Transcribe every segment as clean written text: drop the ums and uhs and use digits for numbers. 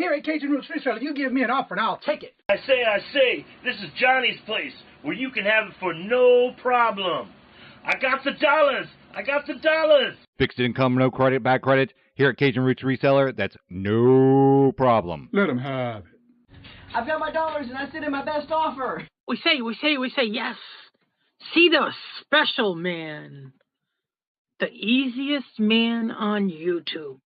here at Kajun Reseller, you give me an offer and I'll take it. I say, this is Johnny's place, where you can have it for no problem. I got the dollars. Fixed income, no credit, bad credit. Here at Kajun Roots Reseller, that's no problem. Let them have it. I've got my dollars and I sit in my best offer. We say yes. See the special man. The easiest man on YouTube.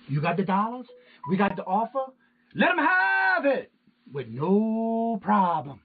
You got the dollars? We got the offer? Let them have it with no problem.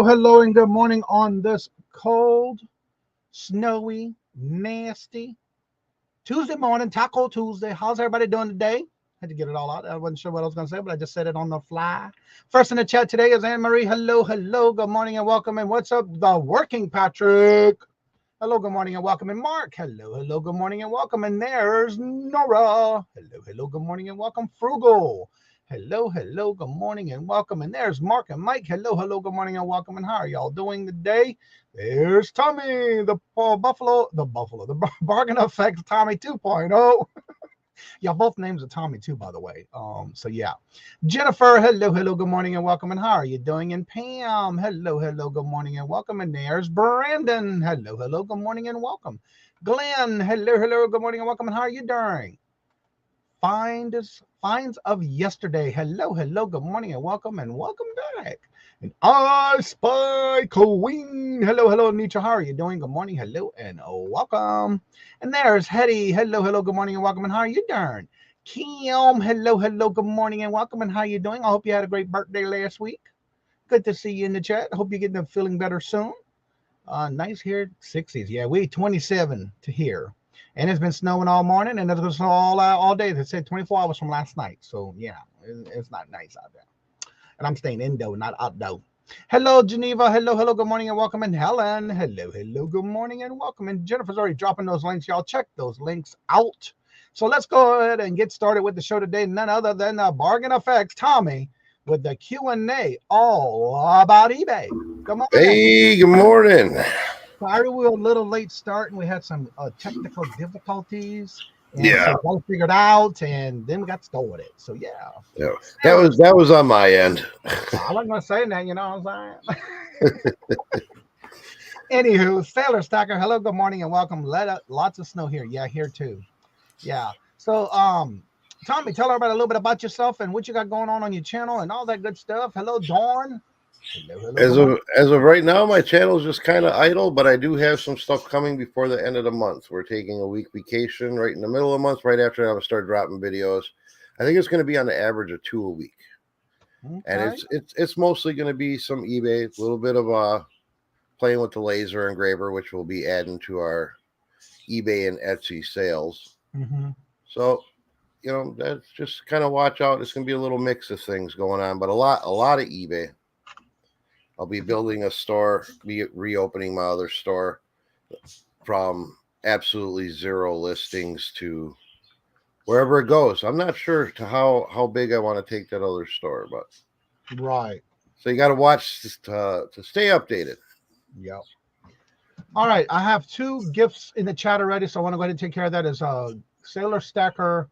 Hello, and good morning on this cold, snowy, nasty Tuesday morning, Taco Tuesday. How's everybody doing today? Had to get it all out. I wasn't sure what I was going to say, but I just said it on the fly. First in the chat today is Anne-Marie. Hello, good morning and welcome. And what's up, the working Patrick? Hello, good morning and welcome. And Mark, hello, good morning and welcome. And there's Nora. Hello, good morning and welcome. Frugal. Hello, good morning and welcome. And there's Mark and Mike. Hello, good morning and welcome. And how are y'all doing today? There's Tommy, the bargain effect Tommy 2.0. Y'all both names are Tommy too, by the way. So yeah. Jennifer, hello, good morning and welcome. And how are you doing? And Pam, hello, good morning and welcome. And there's Brandon. Hello, good morning and welcome. Glenn, hello, good morning and welcome. And how are you doing? Finds of yesterday. Hello, good morning and welcome back. And I spy Queen. Hello, Nietzsche. How are you doing? Good morning, hello, and welcome. And there's Hetty. Hello, good morning and welcome. And how are you doing? Kim, hello, good morning and welcome. And how are you doing? I hope you had a great birthday last week. Good to see you in the chat. I hope you're getting feeling better soon. Nice here, 60s. Yeah, we 27 to here. And it's been snowing all morning, and it's been snow all day. They said 24 hours from last night. So, yeah, it's not nice out there. And I'm staying indoor, not outdoor. Hello, Geneva. Hello, good morning and welcome. And Helen, hello, good morning and welcome. And Jennifer's already dropping those links. Y'all check those links out. So let's go ahead and get started with the show today. None other than Bargain Effects Tommy with the Q&A all about eBay. Come on. Hey, good morning. Sorry, we were a little late start and we had some technical difficulties. Yeah, so we got it figured out, and then we got started. So yeah, that was on my end. I wasn't gonna say that, you know what I'm saying. Anywho, Sailor Stacker, hello, good morning and welcome. Lots of snow here. Yeah, here too. Yeah. So Tommy, tell everybody a little bit about yourself and what you got going on your channel and all that good stuff. Hello, Dawn. Hello. As of right now, my channel is just kind of idle, but I do have some stuff coming before the end of the month. We're taking a week vacation right in the middle of the month. Right after that, I'm gonna start dropping videos. I think it's going to be on the average of 2 a week, and it's mostly going to be some eBay, a little bit of playing with the laser engraver, which we'll be adding to our eBay and Etsy sales. So, you know, that's just kind of watch out. It's going to be a little mix of things going on, but a lot of eBay. I'll be building a store, be reopening my other store from absolutely 0 listings to wherever it goes. I'm not sure to how big I want to take that other store, but right. So you got to watch to stay updated. Yep. All right, I have 2 gifts in the chat already, so I want to go ahead and take care of that. As Sailor Stacker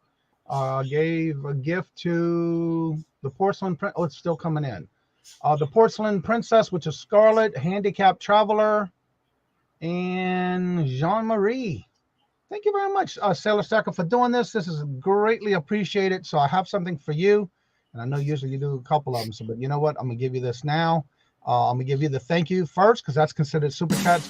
gave a gift to the porcelain print. Oh, it's still coming in. The Porcelain Princess, which is Scarlet, Handicapped Traveler, and Jean-Marie. Thank you very much, Sailor Stacker, for doing this. This is greatly appreciated. So I have something for you. And I know usually you do a couple of them. So, but you know what? I'm going to give you this now. I'm going to give you the thank you first because that's considered super chats.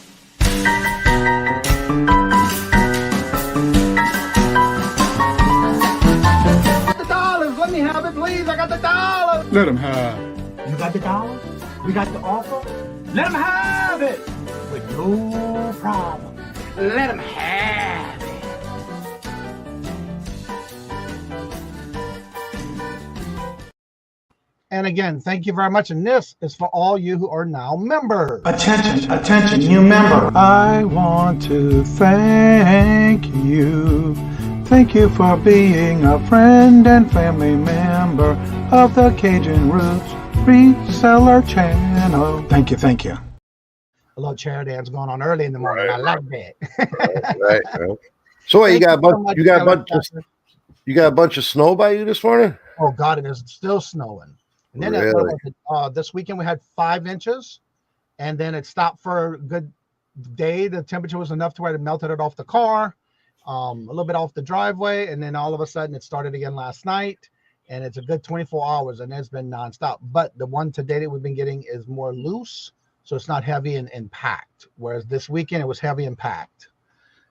The dollars. Let me have it, please. I got the dollars. Let them have. You got the dollars? We got the offer? Let them have it. with no problem. Let them have it. And again, thank you very much. And this is for all you who are now members. Attention, attention, new member. I want to thank you. Thank you for being a friend and family member of the Cajun Roots Reseller channel. Thank you, thank you. A little chair dance going on early in the morning. Right. I like that. Right. So wait, you got a bunch of snow by you this morning? Oh God, it is still snowing. And then Really? this weekend we had 5 inches, and then it stopped for a good day. The temperature was enough to where it melted it off the car, a little bit off the driveway, and then all of a sudden it started again last night, and it's a good 24 hours, and it's been nonstop. But the one today that we've been getting is more loose, so it's not heavy and packed. Whereas this weekend it was heavy and packed.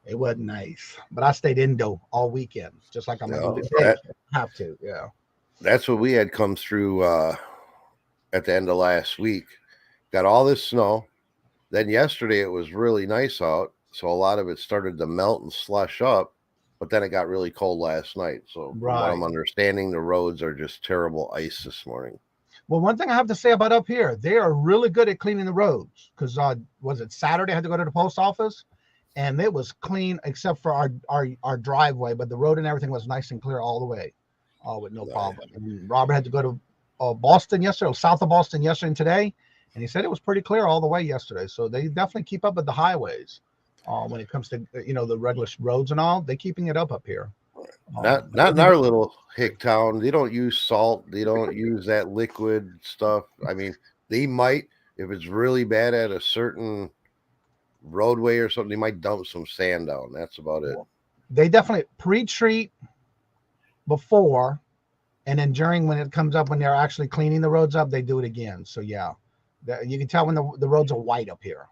It wasn't nice, but I stayed indoor all weekend, just like I'm gonna do today. Have to, yeah. That's what we had come through at the end of last week. Got all this snow. Then yesterday it was really nice out, so a lot of it started to melt and slush up. But then it got really cold last night. So from what I'm understanding, the roads are just terrible ice this morning. Well, one thing I have to say about up here, they are really good at cleaning the roads. Because was it Saturday? I had to go to the post office, and it was clean except for our driveway, but the road and everything was nice and clear all the way. With no problem. And Robert had to go to Boston yesterday, south of Boston yesterday and today, and he said it was pretty clear all the way yesterday. So they definitely keep up with the highways when it comes to the regular roads and all. They're keeping it up here. Not in our little hick town. They don't use salt. They don't use that liquid stuff. I mean, they might, if it's really bad at a certain roadway or something, they might dump some sand down. That's about it. They definitely pre-treat before, and then during, when it comes up, when they're actually cleaning the roads up, they do it again. So yeah, you can tell when the roads are white up here.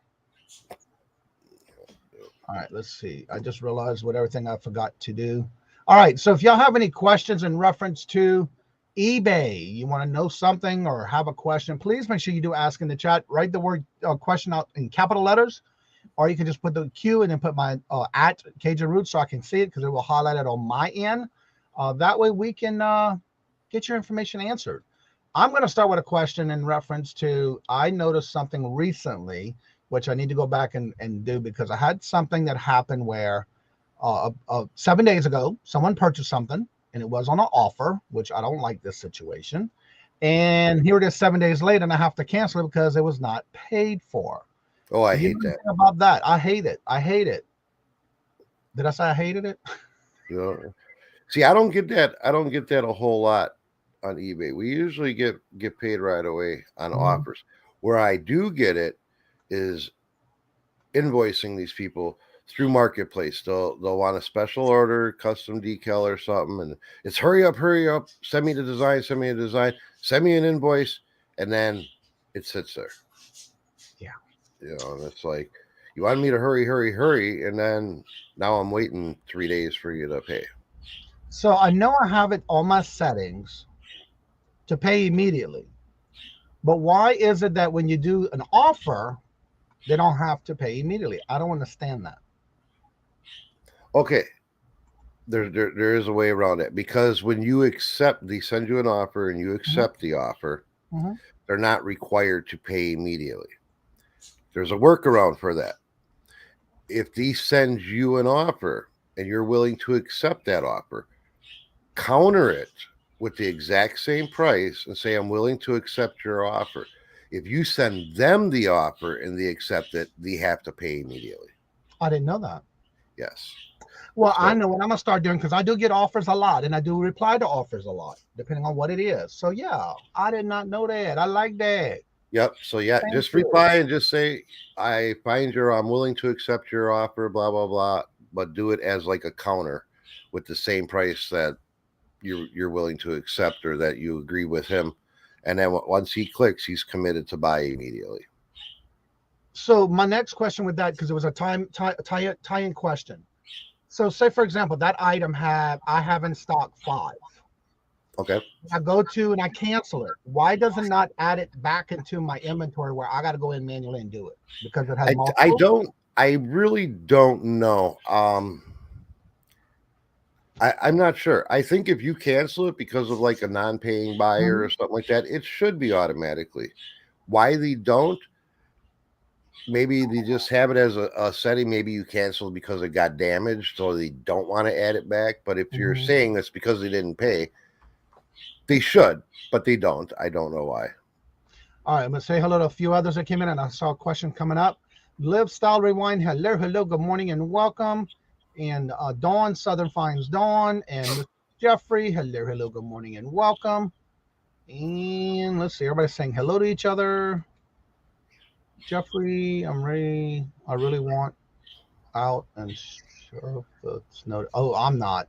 All right, let's see. I just realized what everything I forgot to do. All right, so if y'all have any questions in reference to eBay, you want to know something or have a question, please make sure you do ask in the chat. Write the word question out in capital letters, or you can just put the Q and then put my at Cajun Roots so I can see it, because it will highlight it on my end. That way we can get your information answered. I'm going to start with a question in reference to, I noticed something recently, which I need to go back and do, because I had something that happened where 7 days ago, someone purchased something and it was on an offer, which I don't like this situation. And here it is 7 days later, and I have to cancel it because it was not paid for. Oh, I hate that. About that. I hate it. I hate it. Did I say I hated it? Yeah. See, I don't get that. I don't get that a whole lot on eBay. We usually get paid right away on offers. Where I do get it is invoicing these people through Marketplace. They'll want a special order, custom decal or something, and it's hurry up, send me the design, send me an invoice, and then it sits there. Yeah. And it's like, you want me to hurry, and then now I'm waiting 3 days for you to pay. So I know I have it on my settings to pay immediately, but why is it that when you do an offer, they don't have to pay immediately? I don't understand that. Okay, there is a way around it, because when you accept, they send you an offer and you accept the offer, they're not required to pay immediately. There's a workaround for that. If they send you an offer and you're willing to accept that offer, counter it with the exact same price and say, I'm willing to accept your offer. If you send them the offer and they accept it, they have to pay immediately. I didn't know that. Yes. Well, so I know what I'm gonna start doing, because I do get offers a lot, and I do reply to offers a lot, depending on what it is. So yeah, I did not know that. I like that. Yep. So yeah, just reply and just say, I'm willing to accept your offer, blah, blah, blah, but do it as like a counter with the same price that you're willing to accept, or that you agree with him. And then once he clicks, he's committed to buy immediately. So my next question with that, because it was a tie-in question. So say, for example, that item I have in stock 5. Okay. I go to and I cancel it. Why does it not add it back into my inventory where I got to go in manually and do it? Because it has multiple. I really don't know. I'm not sure. I think if you cancel it because of like a non-paying buyer or something like that, it should be automatically. Why they don't? Maybe they just have it as a setting. Maybe you cancel because it got damaged, so they don't want to add it back. But if you're saying that's because they didn't pay, they should, but they don't. I don't know why. All right, I'm going to say hello to a few others that came in, and I saw a question coming up. Live Style Rewind, hello, good morning and welcome. And Dawn, Southern Finds Dawn, and Jeffrey, hello, good morning and welcome. And let's see, everybody's saying hello to each other. Jeffrey, I'm ready. I really want out and sure the snow. Oh, I'm not.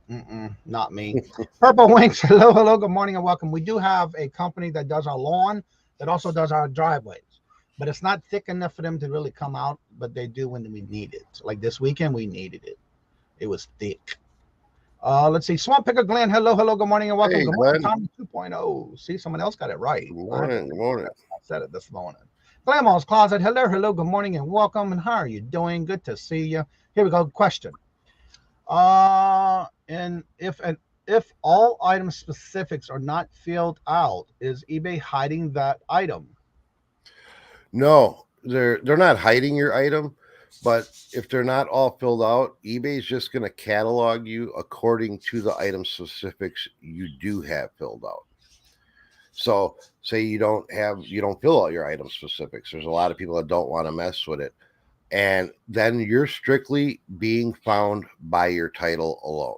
Not me. Purple Wings, hello, good morning and welcome. We do have a company that does our lawn, that also does our driveways. But it's not thick enough for them to really come out, but they do when we need it. Like this weekend, we needed it. It was thick. Let's see. Swamp Picker Glenn, hello, good morning and welcome. Hey, good morning, Tommy 2.0. See, someone else got it right. Good morning. I said it this morning. Grandma's Closet, hello, good morning and welcome. And how are you doing? Good to see you. Here we go. Question. And if all item specifics are not filled out, is eBay hiding that item? No, they're not hiding your item, but if they're not all filled out, eBay's just going to catalog you according to the item specifics you do have filled out. So say you don't fill out your item specifics. There's a lot of people that don't want to mess with it. And then you're strictly being found by your title alone.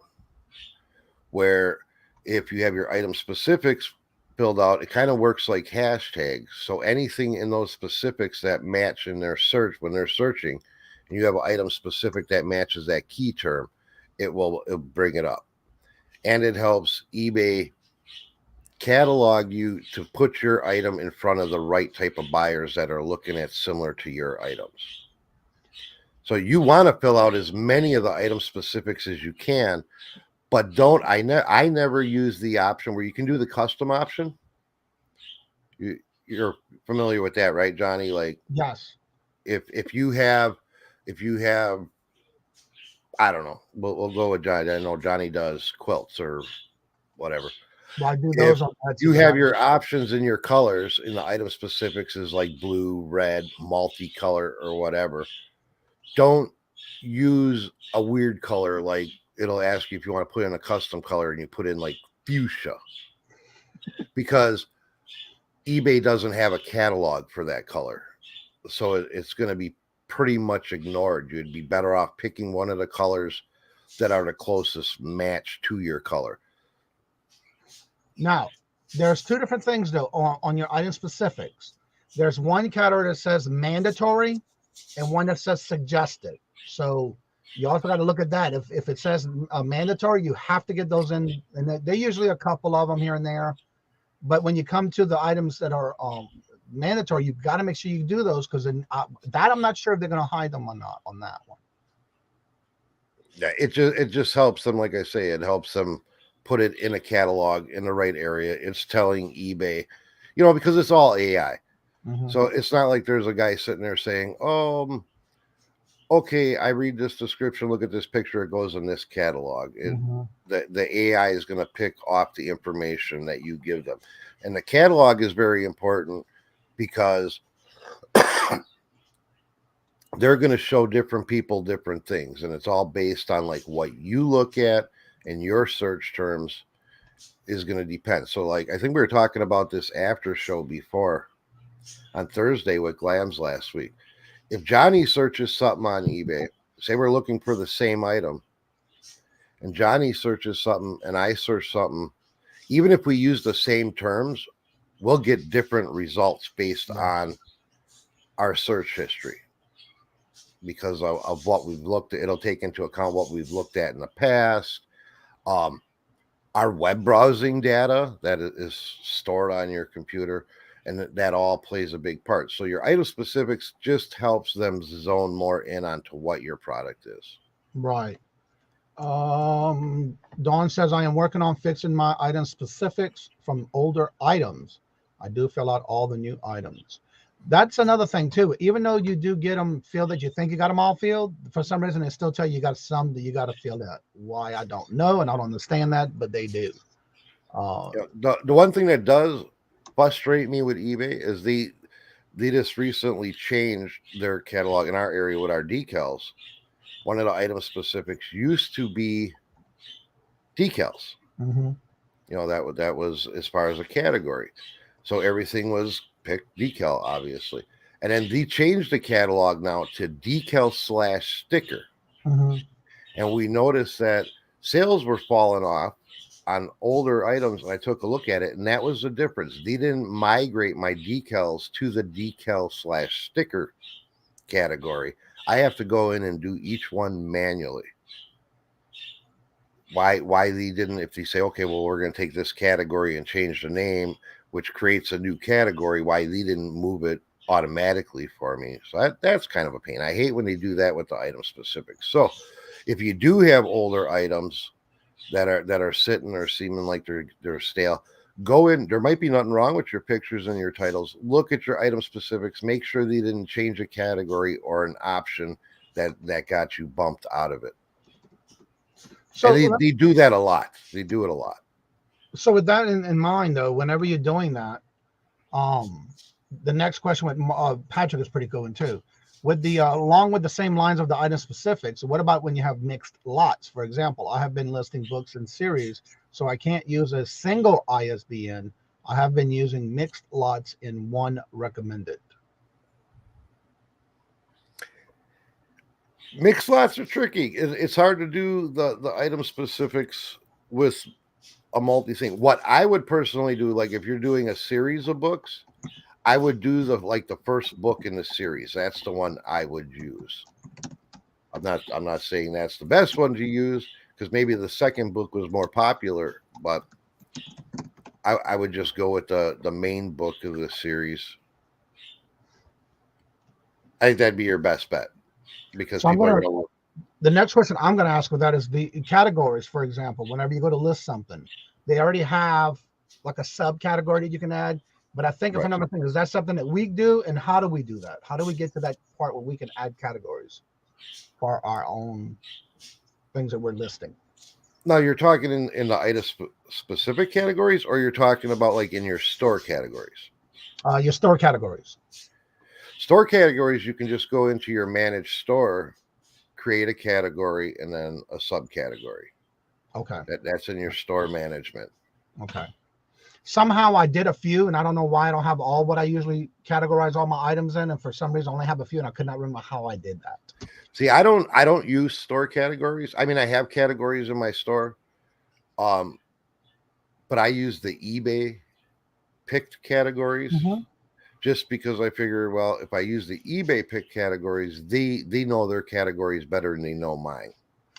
Where if you have your item specifics filled out, it kind of works like hashtags. So anything in those specifics that match in their search, when they're searching, and you have an item specific that matches that key term, it'll bring it up. And it helps eBay catalog you to put your item in front of the right type of buyers that are looking at similar to your items. So you want to fill out as many of the item specifics as you can, but don't. I never use the option where you can do the custom option. You're familiar with that, right, Johnny? Like, yes. If you have, I don't know. We'll go with Johnny. I know Johnny does quilts or whatever. Well, I do those on that. You have your options in your colors in the item specifics is like blue, red, multicolor, or whatever. Don't use a weird color like it'll ask you if you want to put in a custom color and you put in like fuchsia, because eBay doesn't have a catalog for that color. So it's going to be pretty much ignored. You'd be better off picking one of the colors that are the closest match to your color. Now, there's two different things though on your item specifics. There's one category that says mandatory and one that says suggested. So you also got to look at that. If it says mandatory, you have to get those in, and they're usually a couple of them here and there. But when you come to the items that are mandatory, you've got to make sure you do those, because that I'm not sure if they're going to hide them or not on that one. Yeah, it just helps them. Like I say, it helps them put it in a catalog in the right area. It's telling eBay, because it's all AI. Mm-hmm. So it's not like there's a guy sitting there saying, okay, I read this description, look at this picture, it goes in this catalog. The AI is going to pick off the information that you give them. And the catalog is very important because they're going to show different people different things. And it's all based on like what you look at, and your search terms is going to depend. So like, I think we were talking about this after show before on Thursday with Glams last week. If Johnny searches something on eBay, say we're looking for the same item, and Johnny searches something and I search something, even if we use the same terms, we'll get different results based on our search history because of what we've looked at. It'll take into account what we've looked at in the past. Our web browsing data that is stored on your computer, and that all plays a big part. So your item specifics just helps them zone more in onto what your product is. Right. Dawn says, I am working on fixing my item specifics from older items. I do fill out all the new items. That's another thing too. Even though you do get them filled that you think you got them all filled, for some reason they still tell you got some that you got to fill out. Why, I don't know, and I don't understand that, but they do. The one thing that does frustrate me with eBay is they just recently changed their catalog in our area with our decals. One of the item specifics used to be decals. Mm-hmm. You know, that was as far as a category. So everything was picked decal, obviously. And then they changed the catalog now to decal/sticker. Mm-hmm. And we noticed that sales were falling off on older items. And I took a look at it, and that was the difference. They didn't migrate my decals to the decal/sticker category. I have to go in and do each one manually. Why they didn't, if they say, okay, well, we're going to take this category and change the name, which creates a new category, why they didn't move it automatically for me. So that's kind of a pain. I hate when they do that with the item specifics. So if you do have older items that are sitting or seeming like they're stale, go in. There might be nothing wrong with your pictures and your titles. Look at your item specifics. Make sure they didn't change a category or an option that got you bumped out of it. So and they do that a lot. They do it a lot. So with that in mind, though, whenever you're doing that, the next question with Patrick is pretty cool one too. With the along with the same lines of the item specifics, what about when you have mixed lots? For example, I have been listing books in series, so I can't use a single ISBN. I have been using mixed lots in one recommended. Mixed lots are tricky. It's hard to do the item specifics with a multi-thing. What I would personally do, like if you're doing a series of books, I would do the first book in the series. That's the one I would use. I'm not saying that's the best one to use, because maybe the second book was more popular, but I would just go with the main book of the series. I think that'd be your best bet, because so the next question I'm going to ask with that is the categories. For example, whenever you go to list something, they already have like a subcategory that you can add. But I think if another thing is that something that we do, and how do we do that? How do we get to that part where we can add categories for our own things that we're listing? Now you're talking in the item specific categories, or you're talking about like in your store categories? Your store categories. Store categories, you can just go into your managed store, create a category, and then a subcategory. Okay. That's in your store management. Okay. Somehow I did a few, and I don't know why I don't have all what I usually categorize all my items in, and for some reason I only have a few, and I could not remember how I did that. See, I don't use store categories. I mean, I have categories in my store, but I use the eBay picked categories, just because I figure, well, if I use the eBay picked categories, they know their categories better than they know mine.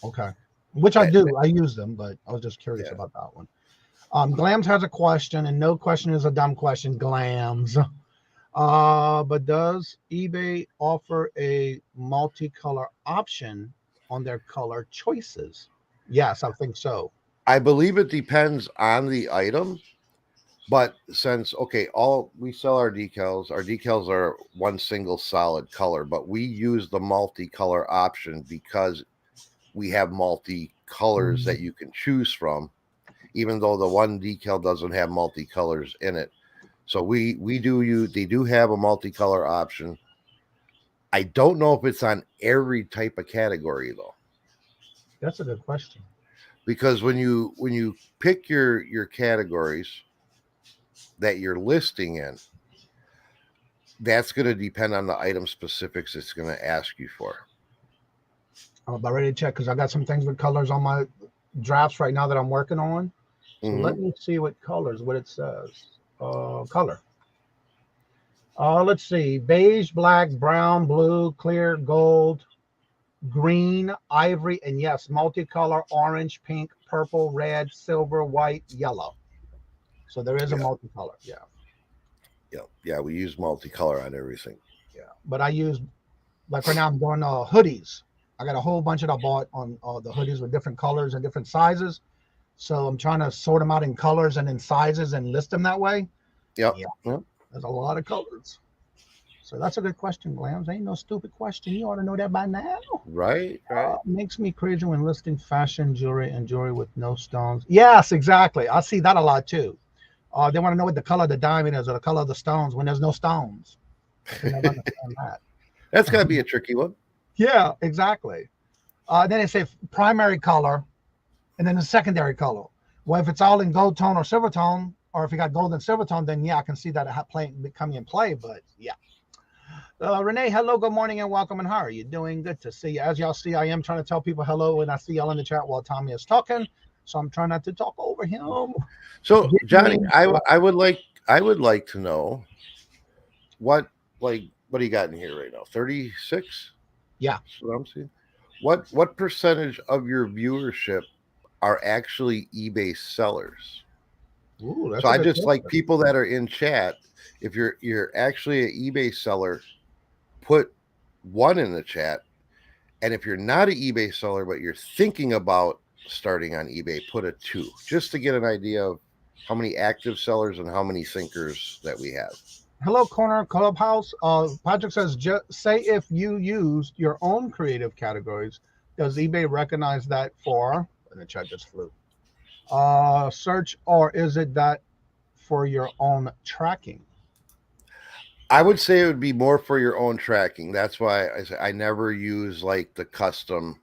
Okay, which I do. I use them, but I was just curious about that one. Glams has a question, and no question is a dumb question, Glams. But does eBay offer a multicolor option on their color choices? Yes, I think so. I believe it depends on the item, but since, we sell our decals are one single solid color, but we use the multicolor option because we have multicolors that you can choose from, even though the one decal doesn't have multicolors in it. So they do have a multicolor option. I don't know if it's on every type of category though. That's a good question. Because when you pick your categories that you're listing in, that's going to depend on the item specifics it's going to ask you for. I'm about ready to check because I got some things with colors on my drafts right now that I'm working on. So let me see what it says. Color. Let's see. Beige, black, brown, blue, clear, gold, green, ivory, and yes, multicolor, orange, pink, purple, red, silver, white, yellow. So there is a multicolor. Yeah, we use multicolor on everything. Yeah, but I use, like right now I'm doing hoodies. I got a whole bunch that I bought on the hoodies with different colors and different sizes. So I'm trying to sort them out in colors and in sizes and list them that way. Yep. Yeah. Yep. There's a lot of colors. So that's a good question, Glams. Ain't no stupid question. You ought to know that by now. Right. Right. Makes me crazy when listing fashion jewelry and jewelry with no stones. Yes, exactly. I see that a lot too. They want to know what the color of the diamond is or the color of the stones when there's no stones. They never understand that. That's got to be a tricky one. Yeah, exactly. Then they say primary color and then the secondary color. Well, if it's all in gold tone or silver tone, or if you got gold and silver tone, then yeah, I can see that coming in play. But yeah. Renee, hello, good morning, and welcome. And how are you doing? Good to see you. As y'all see, I am trying to tell people hello, and I see y'all in the chat while Tommy is talking, so I'm trying not to talk over him. So, Johnny, I would like to know what do you got in here right now? 36? Yeah. That's what I'm seeing. What percentage of your viewership are actually eBay sellers? Ooh, so I just like people that are in chat. If you're actually an eBay seller, put 1 in the chat. And if you're not an eBay seller, but you're thinking about starting on eBay, put a 2, just to get an idea of how many active sellers and how many thinkers that we have. Hello, Corner Clubhouse. Patrick says, say if you used your own creative categories, does eBay recognize that for, and the chat just flew, search, or is it that for your own tracking? I would say it would be more for your own tracking. That's why I never use like the custom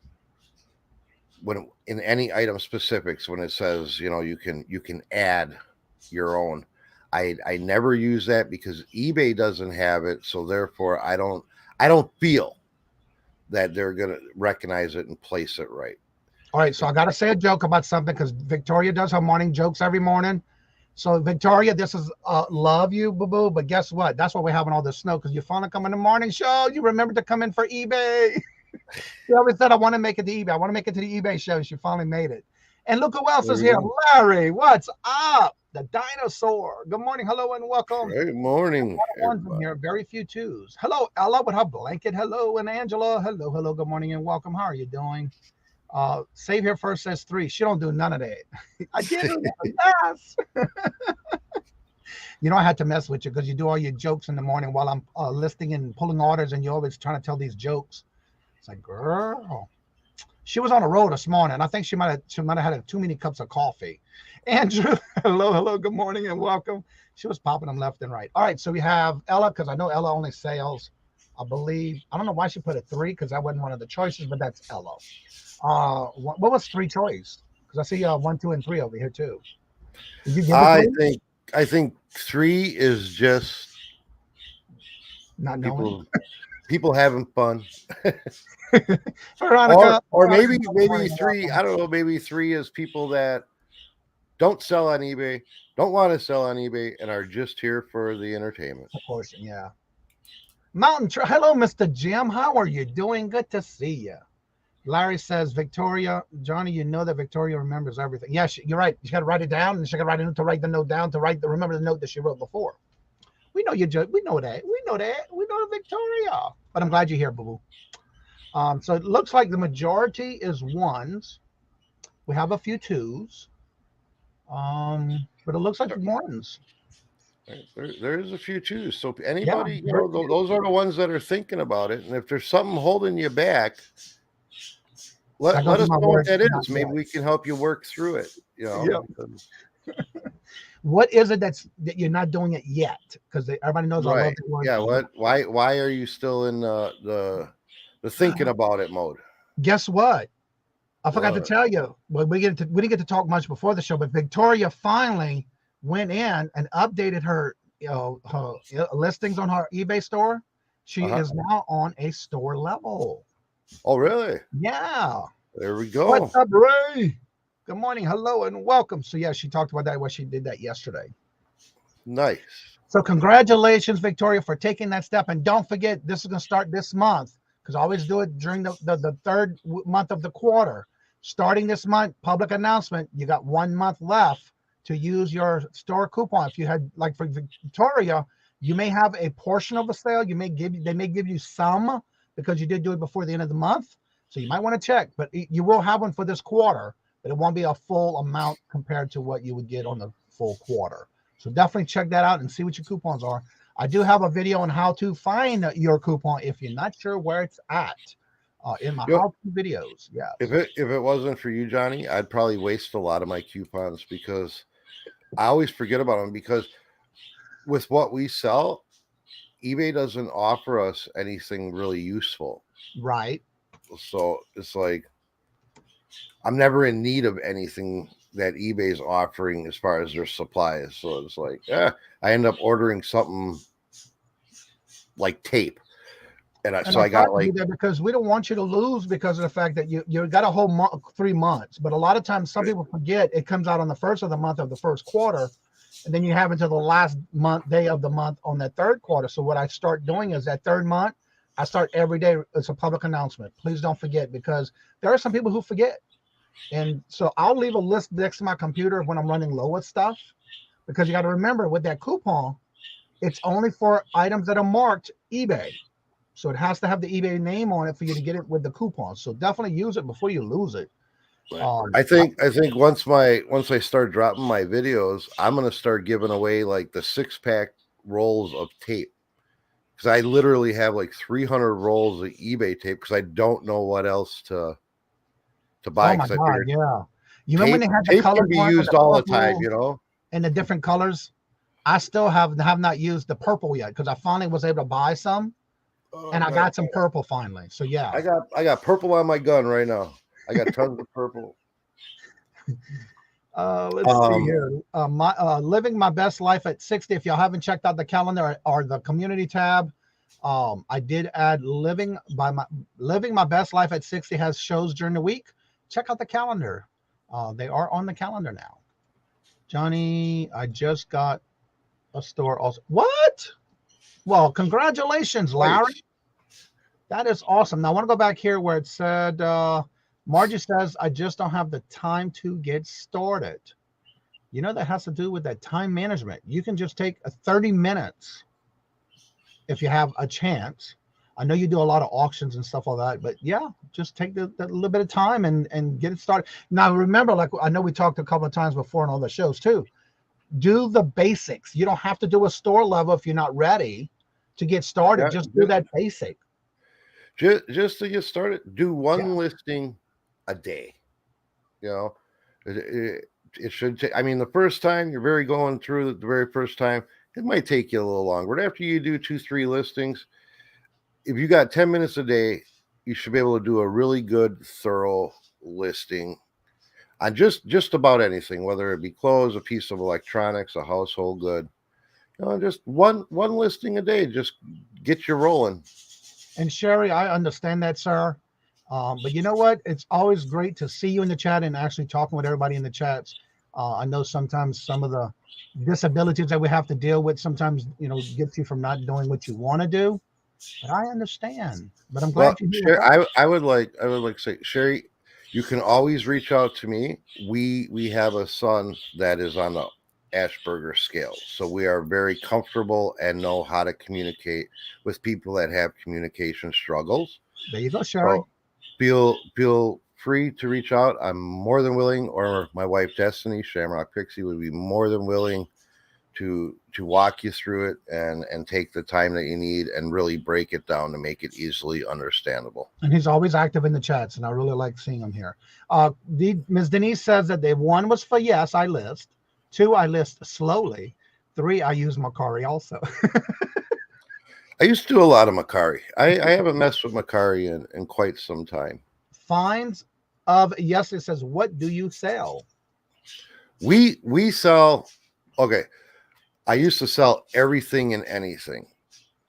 in any item specifics when it says, you can add your own. I never use that because eBay doesn't have it, so therefore I don't feel that they're gonna recognize it and place it right. All right, so I gotta say a joke about something because Victoria does her morning jokes every morning. So Victoria, this is love you, boo-boo, but guess what? That's why we're having all this snow, because you finally come in the morning show. You remember to come in for eBay. She always said, I want to make it to eBay. I want to make it to the eBay show. She finally made it. And look who else is here. Larry, what's up? The dinosaur. Good morning, hello, and welcome. Good morning. Ones in here, very few 2s. Hello, Ella with her blanket. Hello, and Angela. Hello, good morning, and welcome. How are you doing? Save here first says 3. She don't do none of that. I did yes. I had to mess with you because you do all your jokes in the morning while I'm listing and pulling orders, and you're always trying to tell these jokes. It's like, girl, she was on a roll this morning. I think she might have had too many cups of coffee. Andrew, hello, good morning, and welcome. She was popping them left and right. All right, so we have Ella, because I know Ella only sells, I believe, I don't know why she put a 3 because that wasn't one of the choices, but that's Ella. What was 3 choice? Because I see 1, 2, and 3 over here too. Did you give it I think 3 is just not knowing. People having fun. Veronica, or maybe 3. I don't know. Maybe 3 is people that don't sell on eBay, don't want to sell on eBay, and are just here for the entertainment. Of course, yeah. Hello, Mr. Jim. How are you doing? Good to see you. Larry says, Victoria, Johnny, you know that Victoria remembers everything. Yes, you're right. You got to write it down, and she got to write the note down to remember the note that she wrote before. We know you. We know that. We know Victoria. But I'm glad you're here, boo boo. So it looks like the majority is 1s. We have a few 2s. But it looks like 1s. There's a few 2s. So anybody, those are the ones that are thinking about it. And if there's something holding you back, let us know what that is. Maybe we can help you work through it. Yeah. What is it that you're not doing it yet? Because everybody knows right. I love the word. Yeah. Why are you still in the thinking about it mode? Guess what? I forgot to tell you. Well, we didn't get to talk much before the show, but Victoria finally went in and updated her her listings on her eBay store. She is now on a store level. Oh, really? Yeah. There we go. What's up, Ray? Good morning. Hello and welcome. So, yeah, she talked about that. She did that yesterday. Nice. So, congratulations, Victoria, for taking that step. And don't forget, this is going to start this month because I always do it during the third month of the quarter. Starting this month, public announcement, you got 1 month left to use your store coupon. If you had, like for Victoria, you may have a portion of the sale. They may give you some because you did do it before the end of the month. So you might want to check, but you will have one for this quarter but it won't be a full amount compared to what you would get on the full quarter. So definitely check that out and see what your coupons are. I do have a video on how to find your coupon if you're not sure where it's at in my how-to videos. Yeah. If it wasn't for you, Johnny, I'd probably waste a lot of my coupons because I always forget about them, because with what we sell, eBay doesn't offer us anything really useful. Right. So it's like I'm never in need of anything that eBay's offering as far as their supplies. So it's like, I end up ordering something like tape. And I got like, because we don't want you to lose because of the fact that you got a whole 3 months. But a lot of times some people forget it comes out on the first of the month of the first quarter. And then you have until the last day of the month on that third quarter. So what I start doing is that third month, I start every day. It's a public announcement. Please don't forget, because there are some people who forget. And so I'll leave a list next to my computer when I'm running low with stuff, because you got to remember with that coupon, it's only for items that are marked eBay. So it has to have the eBay name on it for you to get it with the coupon. So definitely use it before you lose it. I think once I start dropping my videos, I'm going to start giving away like the 6-pack rolls of tape, because I literally have like 300 rolls of eBay tape because I don't know what else to buy. Oh my God, yeah. You remember when they had the color can be used all the time, and the different colors. I still have not used the purple yet because I finally was able to buy some, and I got some purple finally. So yeah, I got purple on my gun right now. I got tons of purple. Let's see here. Living my best life at 60. If y'all haven't checked out the calendar or the community tab, I did add living my best life at 60 has shows during the week. Check out the calendar. They are on the calendar now. Johnny, I just got a store also. What? Well, congratulations, Larry. That is awesome. Now I want to go back here where it said, Margie says, I just don't have the time to get started. You know, that has to do with that time management. You can just take 30 minutes if you have a chance. I know you do a lot of auctions and stuff like that, but yeah, just take that little bit of time and get it started. Now, remember, like I know we talked a couple of times before on all the shows too, do the basics. You don't have to do a store level if you're not ready to get started. Yeah, just do that basic. Just to get started, do one listing a day. You know, it should take, I mean, the first time you're going through the very first time, it might take you a little longer. But after you do 2-3 listings, if you got 10 minutes a day, you should be able to do a really good, thorough listing on just about anything, whether it be clothes, a piece of electronics, a household good. You know, just one listing a day, just get you rolling. And Sherry, I understand that, sir. But you know what? It's always great to see you in the chat and actually talking with everybody in the chats. I know sometimes some of the disabilities that we have to deal with sometimes, gets you from not doing what you want to do. But I understand. But I'm glad you do. I would like to say, Sherry, you can always reach out to me. We have a son that is on the Asperger scale, so we are very comfortable and know how to communicate with people that have communication struggles. There you go, Sherry. So feel free to reach out. I'm more than willing, or my wife Destiny Shamrock Pixie would be more than willing to walk you through it and take the time that you need and really break it down to make it easily understandable. And he's always active in the chats, and I really like seeing him here. Ms. Denise says that the 1 was for yes, I list. 2, I list slowly. 3, I use Macari also. I used to do a lot of Macari. I haven't messed with Macari in quite some time. Finds of yes, it says, what do you sell? We sell, okay. I used to sell everything and anything.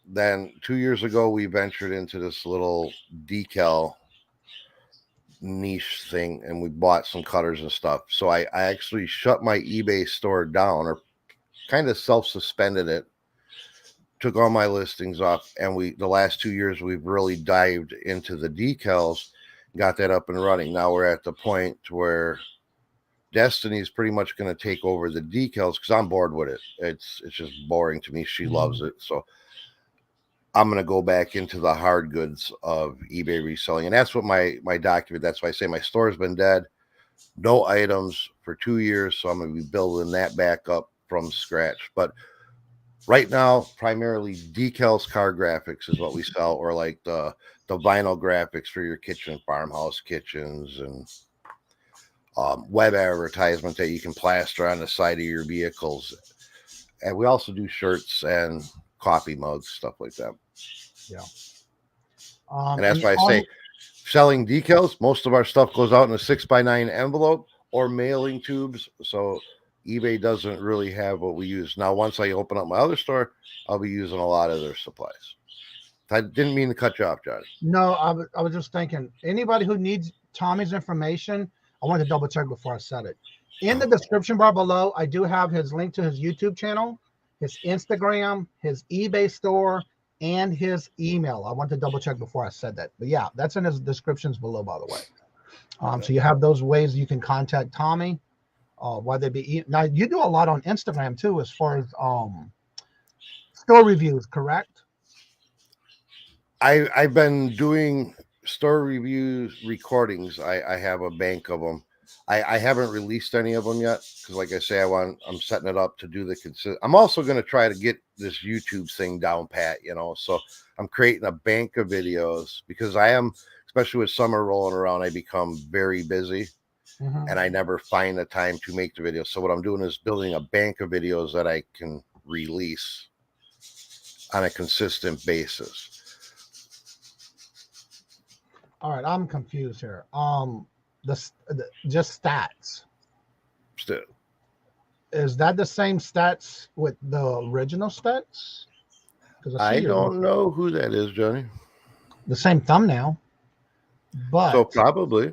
Then 2 years ago, we ventured into this little decal niche thing, and we bought some cutters and stuff. So I actually shut my eBay store down, or kind of self-suspended it, took all my listings off, and the last 2 years, we've really dived into the decals, got that up and running. Now we're at the point where Destiny's pretty much going to take over the decals because I'm bored with it. It's just boring to me. She loves it. So I'm going to go back into the hard goods of eBay reselling. And that's what my document, that's why I say my store's been dead. no items for 2 years. So I'm going to be building that back up from scratch. But right now, primarily decals, car graphics is what we sell, or like the vinyl graphics for your kitchen, farmhouse kitchens, and web advertisement that you can plaster on the side of your vehicles. And we also do shirts and coffee mugs, stuff like that. Yeah. And that's why I say selling decals, most of our stuff goes out in a 6x9 envelope or mailing tubes. So eBay doesn't really have what we use. Now, once I open up my other store, I'll be using a lot of their supplies. I didn't mean to cut you off, Johnny. No, I was just thinking, anybody who needs Tommy's information, I wanted to double check before I said it. In the description bar below, I do have his link to his YouTube channel, his Instagram, his eBay store, and his email. I want to double check before I said that. But yeah, that's in his descriptions below, by the way. So you have those ways you can contact Tommy. Whether it be now, you do a lot on Instagram too, as far as store reviews, correct? I've been doing store reviews recordings. I have a bank of them. I haven't released any of them yet because, like I say, I'm setting it up to do the consistent. I'm also going to try to get this YouTube thing down pat, so I'm creating a bank of videos because I am, especially with summer rolling around, I become very busy and I never find the time to make the videos. So what I'm doing is building a bank of videos that I can release on a consistent basis. All right, I'm confused here. Just stats. Still. Is that the same stats with the original stats? I don't know who that is, Johnny. The same thumbnail, but so probably.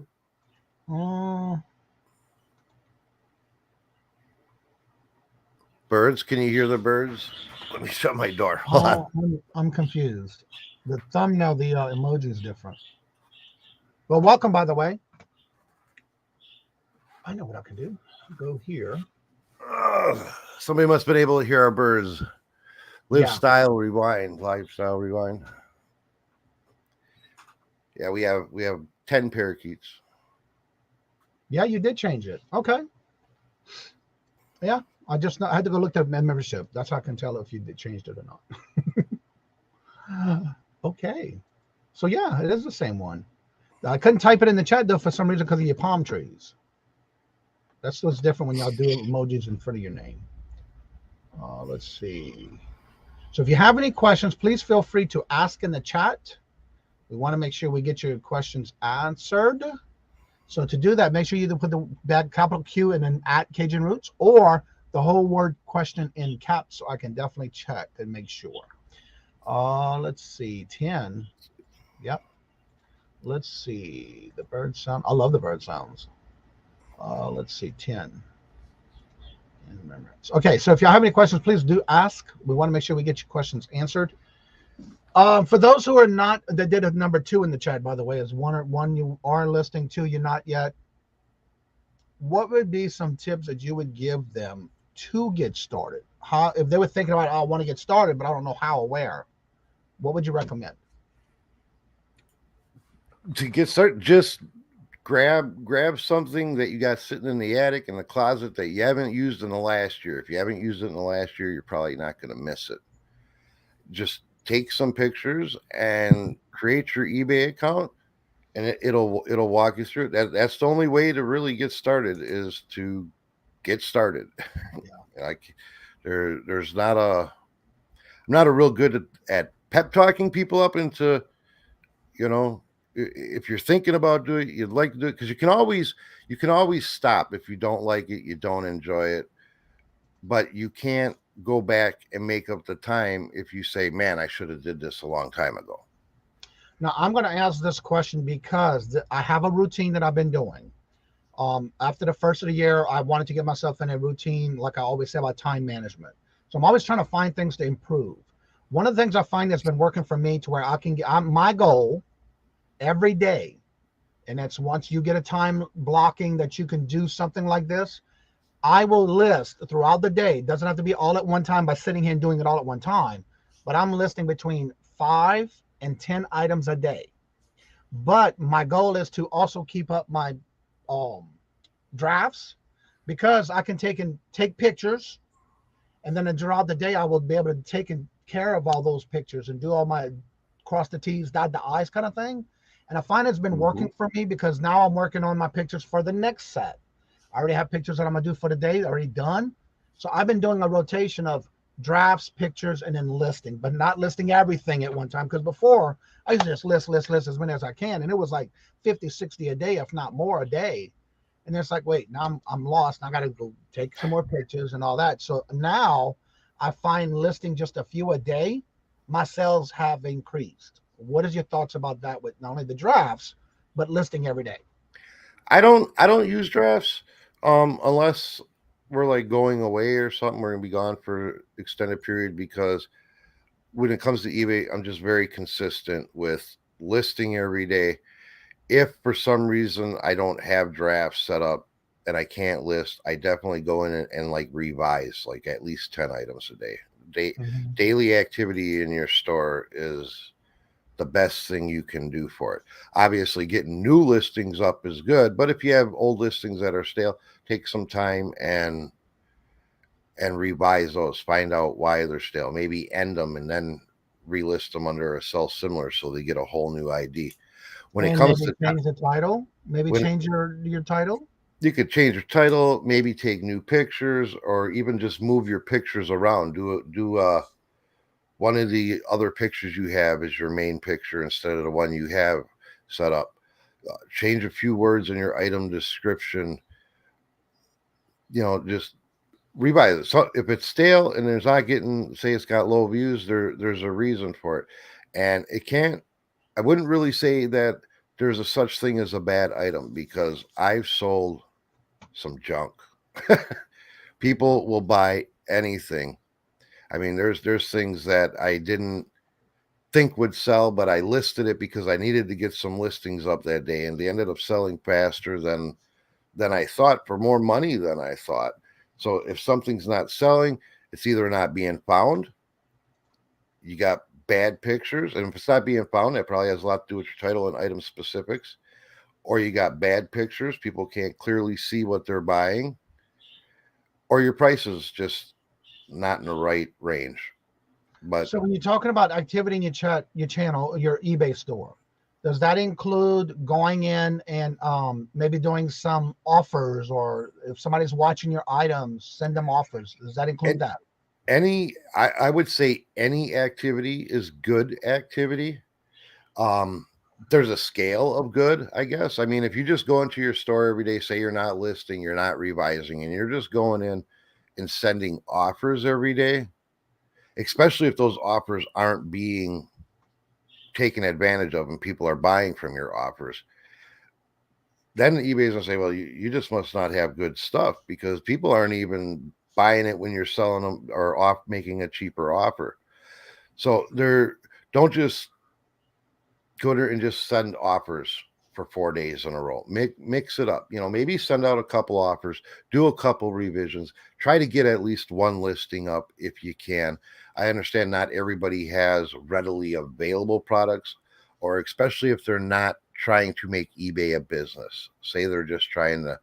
Birds? Can you hear the birds? Let me shut my door. Hold on. I'm confused. The thumbnail, the emoji is different. Well, welcome, by the way. I know what I can do. Go here. Somebody must have been able to hear our birds. Lifestyle Rewind. Lifestyle Rewind. Yeah, we have 10 parakeets. Yeah, you did change it. Okay. Yeah, I had to go look at membership. That's how I can tell if you changed it or not. Okay. So yeah, it is the same one. I couldn't type it in the chat though for some reason because of your palm trees. That's what's different when y'all do emojis in front of your name. Let's see. So if you have any questions, please feel free to ask in the chat. We want to make sure we get your questions answered. So to do that, make sure you either put the capital Q and then at Cajun Roots or the whole word question in caps so I can definitely check and make sure. Let's see. 10. Yep. Let's see. The bird sound. I love the bird sounds. Let's see. 10. Okay, so if you have any questions, please do ask. We want to make sure we get your questions answered. For those who are not, that did a number 2 in the chat, by the way, is one you are listing, 2 you're not yet. What would be some tips that you would give them to get started? How, if they were thinking about, I want to get started, but I don't know how or where, what would you recommend? To get started, just grab something that you got sitting in the attic in the closet that you haven't used in the last year. If you haven't used it in the last year, you're probably not going to miss it. Just take some pictures and create your eBay account, and it'll walk you through it. That's the only way to really get started, is to get started. Yeah. Like there's not I'm not a real good at pep talking people up into, if you're thinking about doing it, you'd like to do it, because you can always stop if you don't like it, you don't enjoy it, but you can't go back and make up the time if you say, man, I should have did this a long time ago. Now I'm going to ask this question because I have a routine that I've been doing. After the first of the year, I wanted to get myself in a routine, like I always say about time management. So I'm always trying to find things to improve. One of the things I find that's been working for me to where I can get my goal every day, and that's once you get a time blocking that you can do something like this, I will list throughout the day. It doesn't have to be all at one time by sitting here and doing it all at one time, but I'm listing between 5 and 10 items a day. But my goal is to also keep up my drafts because I can take pictures, and then throughout the day I will be able to take care of all those pictures and do all my cross the T's, dot the I's kind of thing. And I find it's been working for me because now I'm working on my pictures for the next set. I already have pictures that I'm gonna do for the day already done. So I've been doing a rotation of drafts, pictures, and then listing, but not listing everything at one time. Because before I used to just list as many as I can. And it was like 50, 60 a day, if not more a day. And it's like, wait, now I'm lost. I got to go take some more pictures and all that. So now I find listing just a few a day, my sales have increased. What is your thoughts about that with not only the drafts, but listing every day? I don't use drafts unless we're like going away or something. We're gonna be gone for extended period, because when it comes to eBay, I'm just very consistent with listing every day. If for some reason I don't have drafts set up and I can't list, I definitely go in and like revise like at least 10 items a day. Daily activity in your store is the best thing you can do for it. Obviously, getting new listings up is good, but if you have old listings that are stale, take some time and revise those. Find out why they're stale. Maybe end them and then relist them under a sell similar so they get a whole new ID. When it comes to change the title, change your title. You could change your title, maybe take new pictures, or even just move your pictures around. Do one of the other pictures you have is your main picture instead of the one you have set up. Change a few words in your item description. Just revise it. So if it's stale and there's not getting, say it's got low views, there's a reason for it. And I wouldn't really say that there's a such thing as a bad item, because I've sold some junk. People will buy anything. I mean, there's things that I didn't think would sell, but I listed it because I needed to get some listings up that day, and they ended up selling faster than I thought, for more money than I thought. So if something's not selling, it's either not being found, you got bad pictures, and if it's not being found, that probably has a lot to do with your title and item specifics, or you got bad pictures, people can't clearly see what they're buying, or your price is just not in the right range. But so when you're talking about activity in your channel, your eBay store, does that include going in and maybe doing some offers, or if somebody's watching your items, send them offers? Does that include that? I would say any activity is good activity. There's a scale of good, I guess. I mean, if you just go into your store every day, say you're not listing, you're not revising, and you're just going in and sending offers every day, especially if those offers aren't being taken advantage of and people are buying from your offers, then eBay's gonna say, well, you just must not have good stuff, because people aren't even buying it when you're selling them or making a cheaper offer. So don't just go there and just send offers for 4 days in a row. Mix it up. Maybe send out a couple offers, do a couple revisions, try to get at least one listing up if you can. I understand not everybody has readily available products, or especially if they're not trying to make eBay a business. Say they're just trying to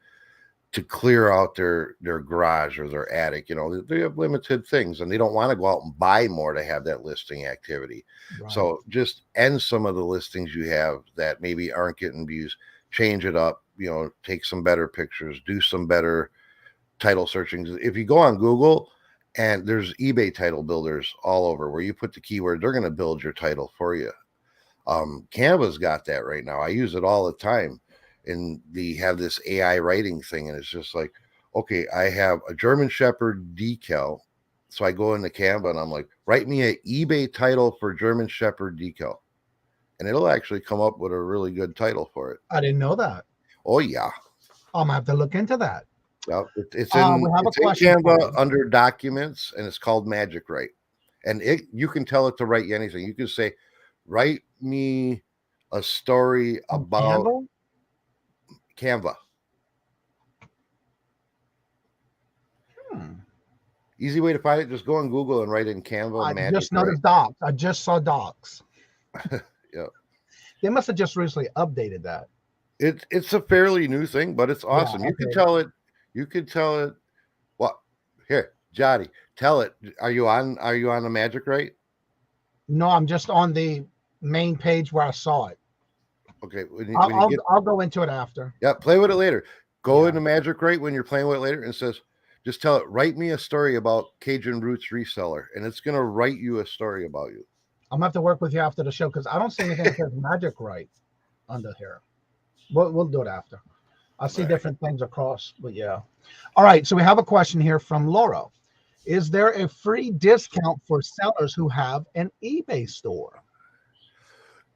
clear out their garage or their attic. They have limited things and they don't want to go out and buy more to have that listing activity. Right. So just end some of the listings you have that maybe aren't getting views, change it up, take some better pictures, do some better title searching. If you go on Google, and there's eBay title builders all over where you put the keyword, they're going to build your title for you. Canva's got that right now. I use it all the time. And they have this AI writing thing, and it's just like, okay, I have a German Shepherd decal. So I go into Canva and I'm like, write me an eBay title for German Shepherd decal. And it'll actually come up with a really good title for it. I didn't know that. Oh, yeah. I'm going to have to look into that. Yep. It's in Canva under documents, and it's called Magic Write. And you can tell it to write you anything. You can say, write me a story about Canva. Easy way to find it. Just go on Google and write in Canva. I just noticed docs. I just saw docs. Yep. They must have just recently updated that. It's a fairly new thing, but it's awesome. Yeah, You can okay. tell it. You can tell it. What here, Johnny? Tell it. Are you on? Are you on the Magic Right? No, I'm just on the main page where I saw it. Okay. I'll When you I'll, get, I'll go into it after. yeah, play with it later. Go Yeah. into Magic Right when you're playing with it later, and it says, just tell it. Write me a story about Cajun Roots Reseller, and it's gonna write you a story about you. I'm gonna have to work with you after the show because I don't see anything that says Magic Right under here. We'll do it after. I see Right. different things across, but yeah. All right, so we have a question here from Laura. Is there a free discount for sellers who have an eBay store?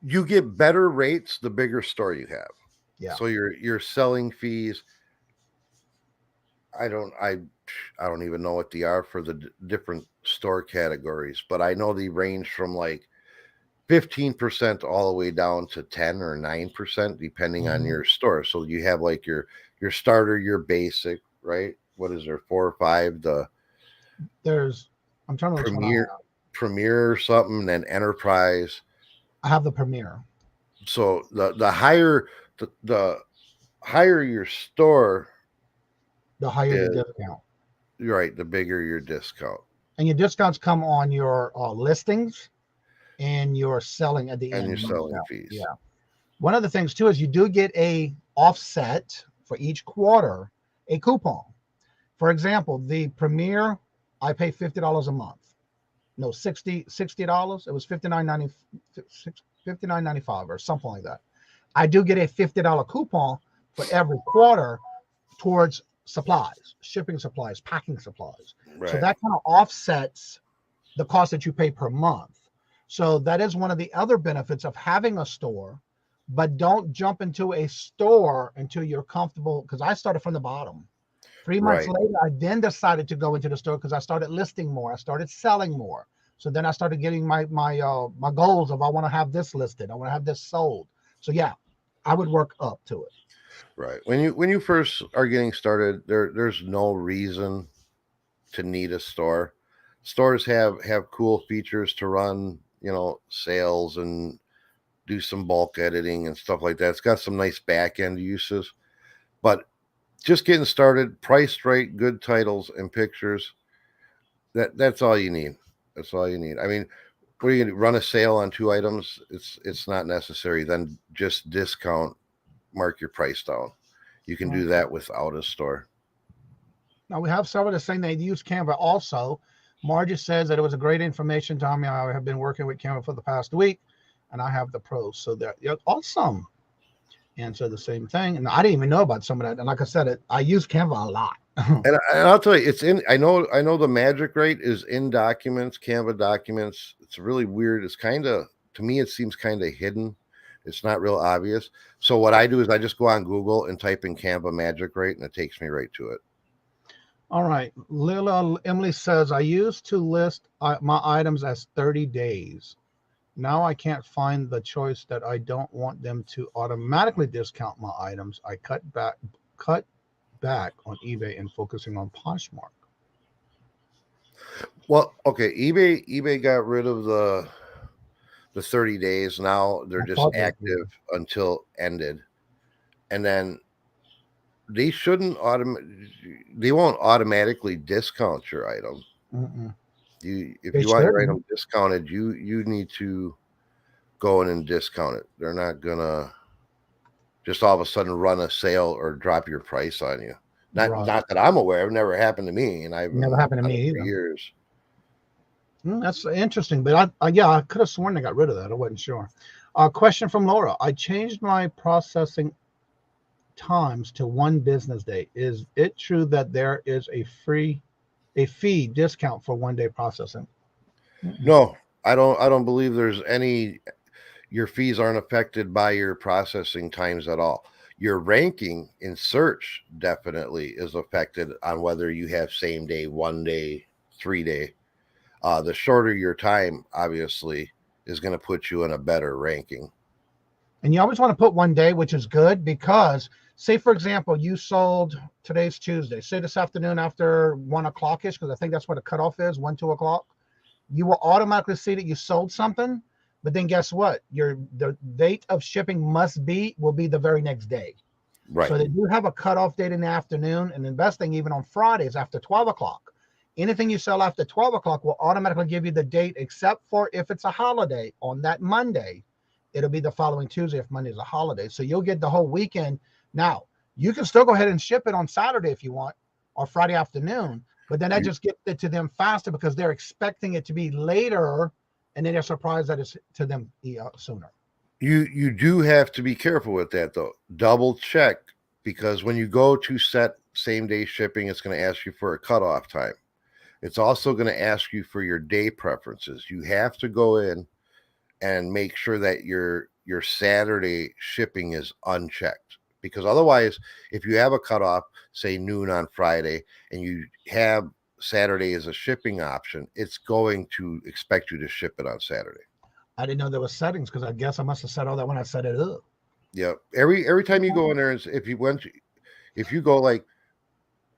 You get better rates the bigger store you have. Yeah. So your selling fees. I don't even know what they are for the different store categories, but I know they range from like 15% all the way down to 10 or 9%, depending on your store. So you have like your starter, your basic, right? What is there, 4 or 5? I'm trying to look premier or something, then enterprise. I have the Premier. So the higher the higher your store, The higher the discount. You're right, the bigger your discount. And your discounts come on your listings and your selling at the end. And your selling fees. Yeah. One of the things too is you do get a offset for each quarter, a coupon. For example, the Premier, I pay $50 a month. No, $60. It was $59.95 or something like that. I do get a $50 coupon for every quarter towards supplies, shipping supplies, packing supplies. Right. So that kind of offsets the cost that you pay per month. So that is one of the other benefits of having a store, but don't jump into a store until you're comfortable. Because I started from the bottom. 3 months later, I then decided to go into the store because I started listing more. I started selling more. So then I started getting my goals of I want to have this listed. I want to have this sold. So yeah, I would work up to it. Right. When you first are getting started, there's no reason to need a store. Stores have cool features to run, sales and do some bulk editing and stuff like that. It's got some nice back end uses, but just getting started, priced right, good titles and pictures. That's all you need. That's all you need. I mean, what are you going to run a sale on 2 items? It's not necessary. Then just discount, mark your price down. You can do that without a store. Now we have someone that's saying they use Canva also. Margie says that it was a great information, Tommy. I have been working with Canva for the past week, and I have the pros. So they're awesome. Answer the same thing. And I didn't even know about some of that. And like I said, I use Canva a lot. And I'll tell you, it's in. I know the Magic Right is in documents, Canva documents. It's really weird. It's kind of, to me, it seems kind of hidden. It's not real obvious. So what I do is I just go on Google and type in Canva Magic Right, and it takes me right to it. All right. Emily says, I used to list my items as 30 days. Now I can't find the choice that I don't want them to automatically discount my items. I cut back on eBay and focusing on Poshmark. Well, okay. eBay got rid of the 30 days. Now they're just active until ended. And then they they won't automatically discount your item. Mm-mm. If you want your item discounted, you need to go in and discount it. They're not gonna just all of a sudden run a sale or drop your price on you. Not that I'm aware of. Never happened to me, and I've never happened to me either. For years. That's interesting, but I could have sworn they got rid of that. I wasn't sure. Question from Laura: I changed my processing times to 1 business day. Is it true that there is a fee discount for 1-day processing? No, I don't believe there's any. Your fees aren't affected by your processing times at all. Your ranking in search definitely is affected on whether you have same day, 1 day, 3 day. The shorter your time, obviously, is going to put you in a better ranking. And you always want to put 1 day, which is good because, say, for example, you sold, today's Tuesday, say this afternoon after 1 o'clock-ish, because I think that's what the cutoff is, 1, 2 o'clock. You will automatically see that you sold something, But then guess what? The date of shipping will be the very next day. Right. So they do have a cutoff date in the afternoon, and the best thing, even on Fridays after 12 o'clock. Anything you sell after 12 o'clock will automatically give you the date, except for if it's a holiday on that Monday. It'll be the following Tuesday if Monday is a holiday. So you'll get the whole weekend. Now, you can still go ahead and ship it on Saturday if you want, or Friday afternoon, but then that just gets it to them faster because they're expecting it to be later, and then they're surprised that it's to them sooner. You do have to be careful with that, though. Double check, because when you go to set same-day shipping, it's going to ask you for a cutoff time. It's also going to ask you for your day preferences. You have to go in and make sure that your Saturday shipping is unchecked, because otherwise, if you have a cutoff, say noon on Friday, and you have Saturday as a shipping option, it's going to expect you to ship it on Saturday. I didn't know there was settings, because I guess I must have set all that when I set it up. Yeah. Every time you go in there, if you go like,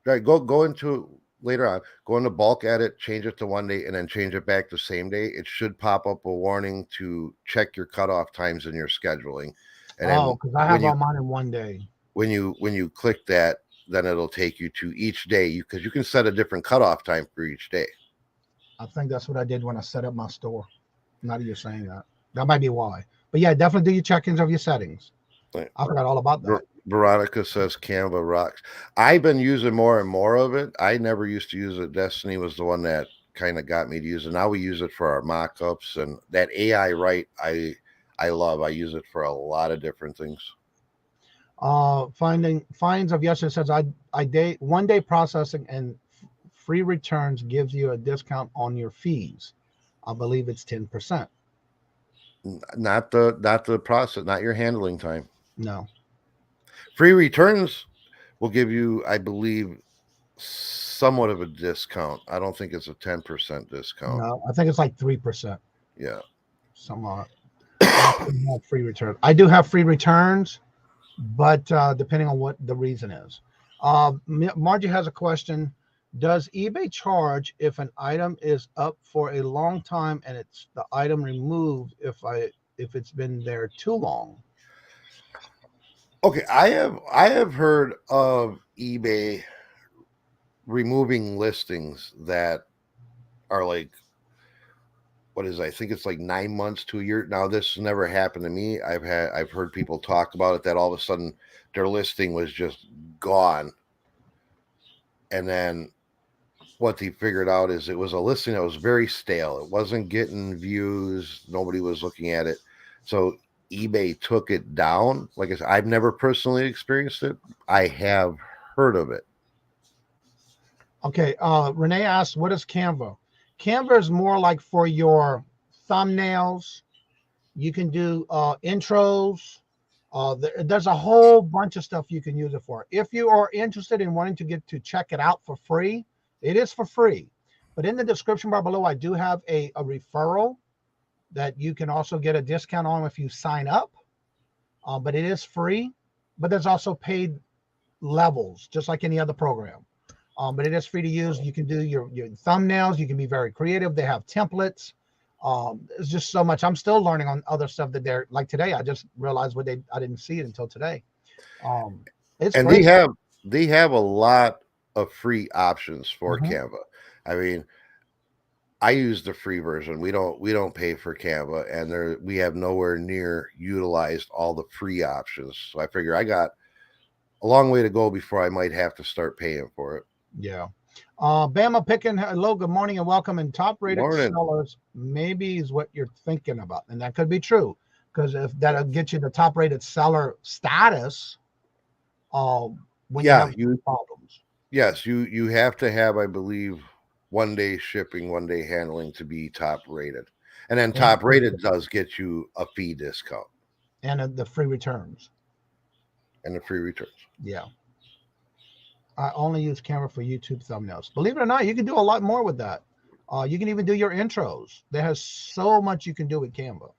right, go into later on, go into bulk edit, change it to 1 day, and then change it back to same day, it should pop up a warning to check your cutoff times in your scheduling. And because I have all mine in 1 day. When you click that, then it'll take you to each day, because you can set a different cutoff time for each day. I think that's what I did when I set up my store. Now that you're saying that, that might be why. But yeah, definitely do your check-ins of your settings. Right. I forgot all about that. Veronica says Canva rocks. I've been using more and more of it. I never used to use it. Destiny was the one that kind of got me to use it. Now we use it for our mock-ups, and that AI write I love. I use it for a lot of different things. Finds of yesterday says I 1 day processing and free returns gives you a discount on your fees. I believe it's 10%. Not the process, not your handling time. No. Free returns will give you, I believe, somewhat of a discount. I don't think it's a 10% discount. No, I think it's like 3%. Yeah. Some free return. I do have free returns, but depending on what the reason is. Margie has a question. Does eBay charge if an item is up for a long time and it's the item removed if it's been there too long? Okay, I have heard of eBay removing listings that are like, I think it's like 9 months to a year. Now, this never happened to me. I've heard people talk about it, that all of a sudden their listing was just gone. And then what they figured out is it was a listing that was very stale. It wasn't getting views. Nobody was looking at it. So eBay took it down. Like I said, I've never personally experienced it. I have heard of it. Okay. Renee asked, what is Canva? Canva is more like for your thumbnails. You can do intros. There's a whole bunch of stuff you can use it for. If you are interested in wanting to check it out for free, it is for free. But in the description bar below, I do have a referral that you can also get a discount on if you sign up. But it is free. But there's also paid levels, just like any other program. But it is free to use. You can do your thumbnails. You can be very creative. They have templates. It's just so much. I'm still learning on other stuff that they're like today. I just realized I didn't see it until today. It's and great. they have a lot of free options for Canva. I mean, I use the free version. We don't pay for Canva, and we have nowhere near utilized all the free options. So I figure I got a long way to go before I might have to start paying for it. Yeah. Bama Pickin, hello, good morning and welcome. And top rated sellers maybe is what you're thinking about. And that could be true, because if that'll get you the top rated seller status when you have problems. Yes, you have to have, I believe, 1 day shipping, 1 day handling to be top rated. And then top rated does get you a fee discount. And the free returns. Yeah. I only use Canva for YouTube thumbnails. Believe it or not, you can do a lot more with that. You can even do your intros. There has so much you can do with Canva.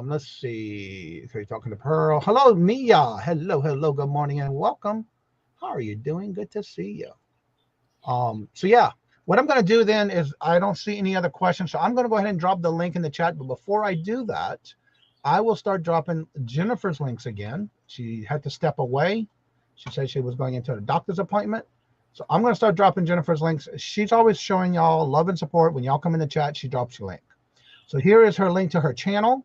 Let's see. If you're talking to Pearl. Hello, Mia. Hello. Good morning and welcome. How are you doing? Good to see you. So yeah, What I'm going to do then is I don't see any other questions, so I'm going to go ahead and drop the link in the chat. But before I do that, I will start dropping Jennifer's links again. She had to step away. She said she was going into a doctor's appointment. So I'm going to start dropping Jennifer's links. She's always showing y'all love and support. When y'all come in the chat, she drops your link. So here is her link to her channel.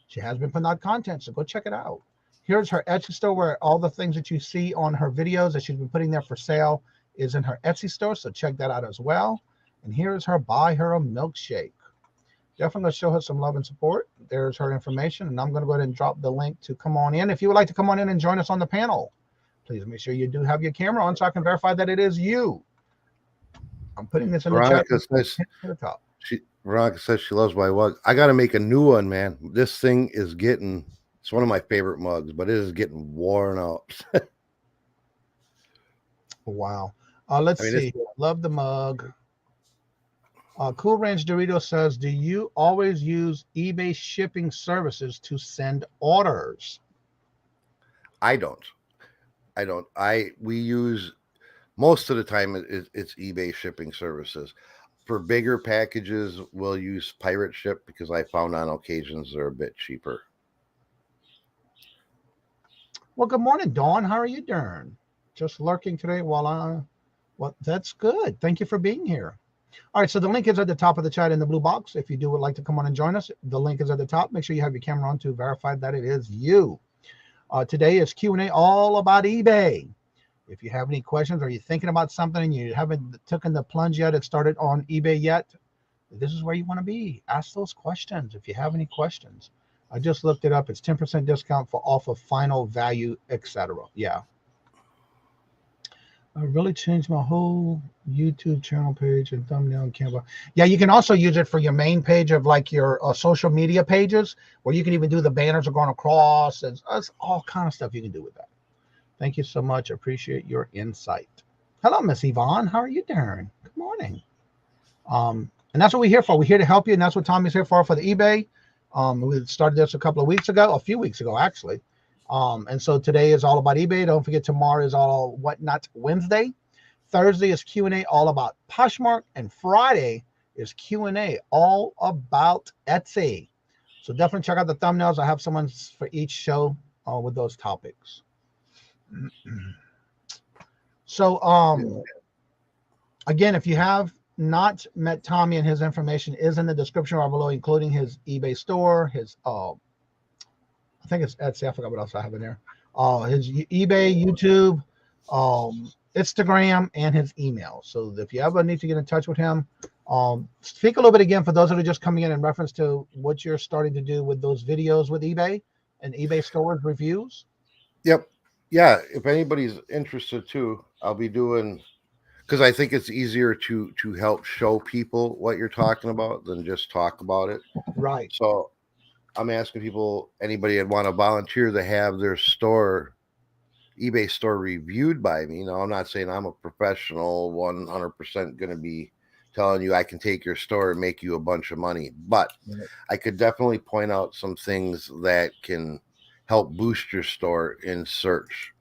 She has been putting out content, so go check it out. Here's her Etsy store where all the things that you see on her videos that she's been putting there for sale is in her Etsy store, so check that out as well. And here's her buy her a milkshake. Definitely going to show her some love and support. There's her information, and I'm going to go ahead and drop the link to come on in. If you would like to come on in and join us on the panel, please make sure you do have your camera on so I can verify that it is you. I'm putting this in the chat. Veronica says she loves my mug. I got to make a new one, man. This thing is getting, it's one of my favorite mugs, but it is getting worn out. Wow. Let's see. Love the mug. Cool Ranch Dorito says, do you always use eBay shipping services to send orders? I don't. We use, most of the time it's eBay shipping services. For bigger packages, we'll use Pirate Ship because I found on occasions they're a bit cheaper. Well, good morning, Dawn. How are you doing? Just lurking today well, that's good. Thank you for being here. All right, so the link is at the top of the chat in the blue box. If you would like to come on and join us, the link is at the top. Make sure you have your camera on to verify that it is you. Today is Q&A all about eBay. If you have any questions or you're thinking about something and you haven't taken the plunge yet and started on eBay yet, this is where you want to be. Ask those questions if you have any questions. I just looked it up. It's 10% discount for off of final value, etc. Yeah. I really changed my whole YouTube channel page and thumbnail and Canva. Yeah, you can also use it for your main page of like your social media pages, where you can even do the banners are going across. And that's all kind of stuff you can do with that. Thank you so much. Appreciate your insight. Hello, Miss Yvonne. How are you doing? Good morning. And that's what we're here for. We're here to help you, and that's what Tommy's here for the eBay. We started this a few weeks ago, actually. And so today is all about eBay. Don't forget tomorrow is all Whatnot Wednesday. Thursday is Q&A all about Poshmark, and Friday is Q&A all about Etsy. So definitely check out the thumbnails. I have someone for each show with those topics. So again, if you have not met Tommy, and his information is in the description bar below, including his eBay store, his I think it's Etsy. I forgot what else I have in there. His eBay, YouTube, Instagram, and his email. So if you ever need to get in touch with him, speak a little bit again for those that are just coming in reference to what you're starting to do with those videos with eBay and eBay stores reviews. Yep. Yeah. If anybody's interested too, I'll be doing, because I think it's easier to help show people what you're talking about than just talk about it. Right. So I'm asking people, anybody that want to volunteer to have their store, eBay store reviewed by me. Now, I'm not saying I'm a professional 100% going to be telling you I can take your store and make you a bunch of money, but I could definitely point out some things that can help boost your store in search.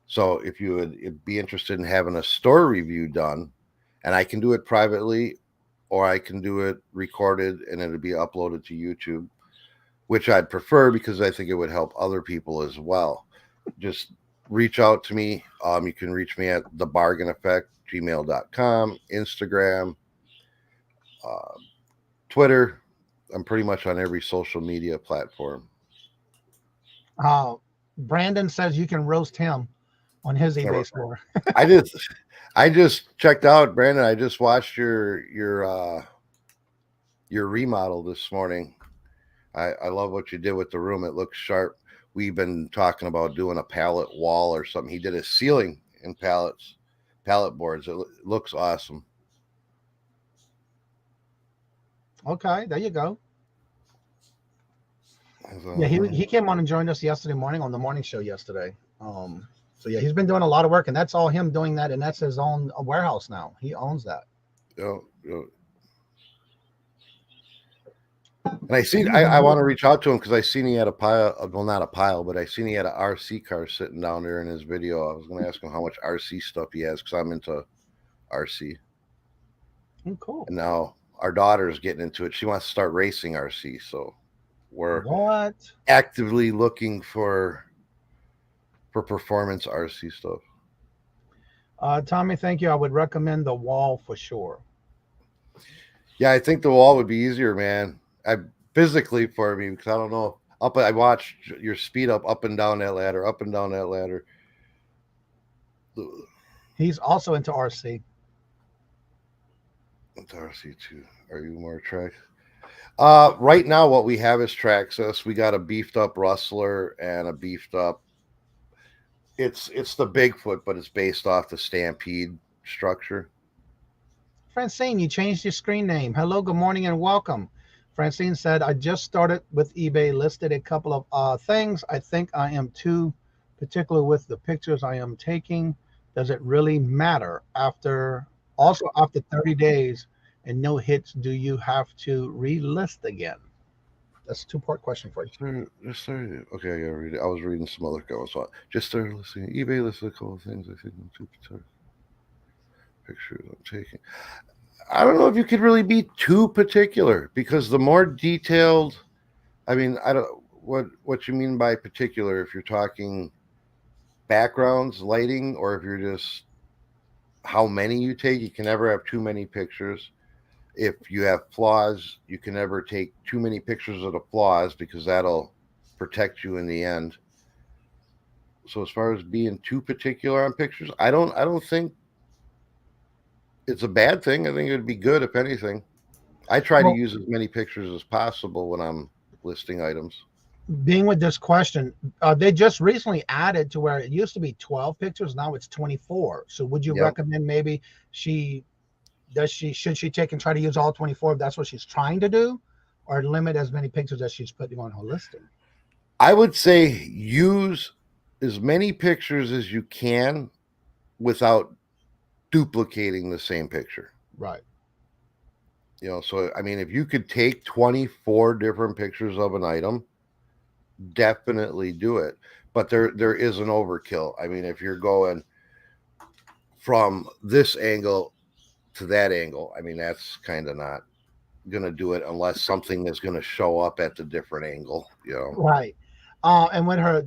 So if you would be interested in having a store review done, and I can do it privately, or I can do it recorded and it'll be uploaded to YouTube, which I'd prefer because I think it would help other people as well. Just reach out to me. You can reach me at thebargaineffect@gmail.com, Instagram, Twitter. I'm pretty much on every social media platform. Brandon says you can roast him on his eBay store. I just checked out, Brandon. I just watched your remodel this morning. I love what you did with the room. It looks sharp. We've been talking about doing a pallet wall or something. He did a ceiling in pallet boards. It looks awesome. Okay, there you go. Yeah, he came on and joined us yesterday morning on the morning show yesterday. So yeah, he's been doing a lot of work, and that's all him doing that, and that's his own warehouse now. He owns that. Yeah. And I want to reach out to him because I seen he had a pile, well, not a pile, but I seen he had an RC car sitting down there in his video. I was going to ask him how much RC stuff he has because I'm into RC. Cool. And now our daughter's getting into it. She wants to start racing RC, so we're What? actively looking for performance RC stuff. Tommy, thank you. I would recommend the wall for sure. Yeah, I think the wall would be easier, man. Physically for me, because I don't know. I watched your speed up and down that ladder, up and down that ladder. He's also into RC. Into RC too. Are you more track? Right now, what we have is Traxxas. We got a beefed up Rustler and a beefed up. It's the Bigfoot, but it's based off the Stampede structure. Francine, you changed your screen name. Hello, good morning, and welcome. Francine said, I just started with eBay, listed a couple of things. I think I am too particular with the pictures I am taking. Does it really matter? After 30 days and no hits, do you have to relist again? That's a two-part question for you. Okay, I gotta read it. I was reading some other comments. Just started listening. eBay listed a couple of things. I think I'm too particular. Pictures I'm taking. I don't know if you could really be too particular, because the more detailed, I mean, I don't what you mean by particular, if you're talking backgrounds, lighting, or if you're just how many you take. You can never have too many pictures. If you have flaws, you can never take too many pictures of the flaws, because that'll protect you in the end. So as far as being too particular on pictures, I don't think it's a bad thing. I think it would be good, if anything. I try to use as many pictures as possible when I'm listing items. Being with this question, they just recently added to where it used to be 12 pictures, now it's 24. So would you recommend maybe should she take and try to use all 24 if that's what she's trying to do, or limit as many pictures as she's putting on her listing? I would say use as many pictures as you can without duplicating the same picture. Right. So I mean, if you could take 24 different pictures of an item, definitely do it. But there is an overkill. I mean, if you're going from this angle to that angle, I mean, that's kind of not going to do it unless something is going to show up at the different angle, Right. And when her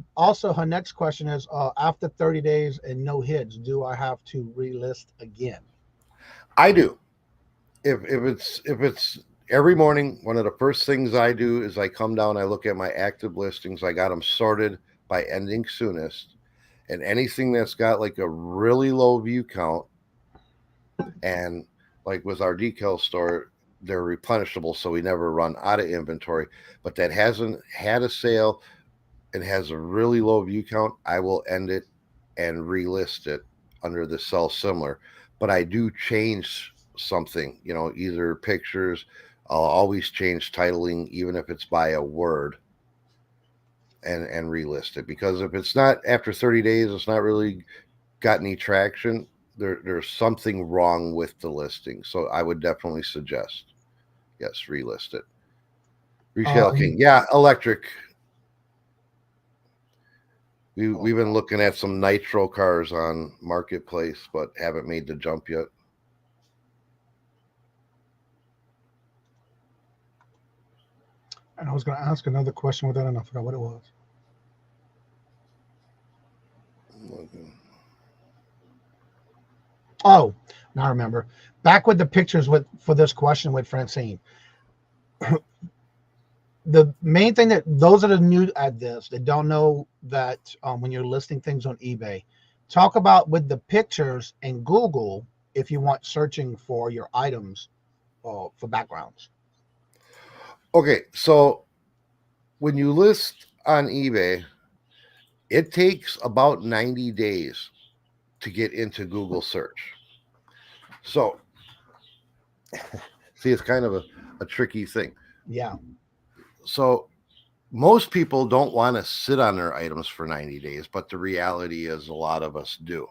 next question is, after 30 days and no hits, do I have to relist again? I do. If it's every morning, one of the first things I do is I come down, I look at my active listings. I got them sorted by ending soonest, and anything that's got like a really low view count, and like with our decal store, they're replenishable, so we never run out of inventory. But that hasn't had a sale and has a really low view count, I will end it and relist it under the sell similar. But I do change something, either pictures. I'll always change titling, even if it's by a word, and relist it. Because if it's not after 30 days, it's not really got any traction, there's something wrong with the listing. So I would definitely suggest, yes, relist it. Retail King. Yeah, electric. We've been looking at some nitro cars on Marketplace, but haven't made the jump yet. And I was going to ask another question with that, and I forgot what it was. Oh, now I remember. Back with the pictures for this question with Francine. The main thing that those that are new at this, they don't know that when you're listing things on eBay, talk about with the pictures in Google if you want searching for your items for backgrounds. Okay, so when you list on eBay, it takes about 90 days to get into Google search. So, see, it's kind of a tricky thing. Yeah. So most people don't want to sit on their items for 90 days, but the reality is a lot of us do.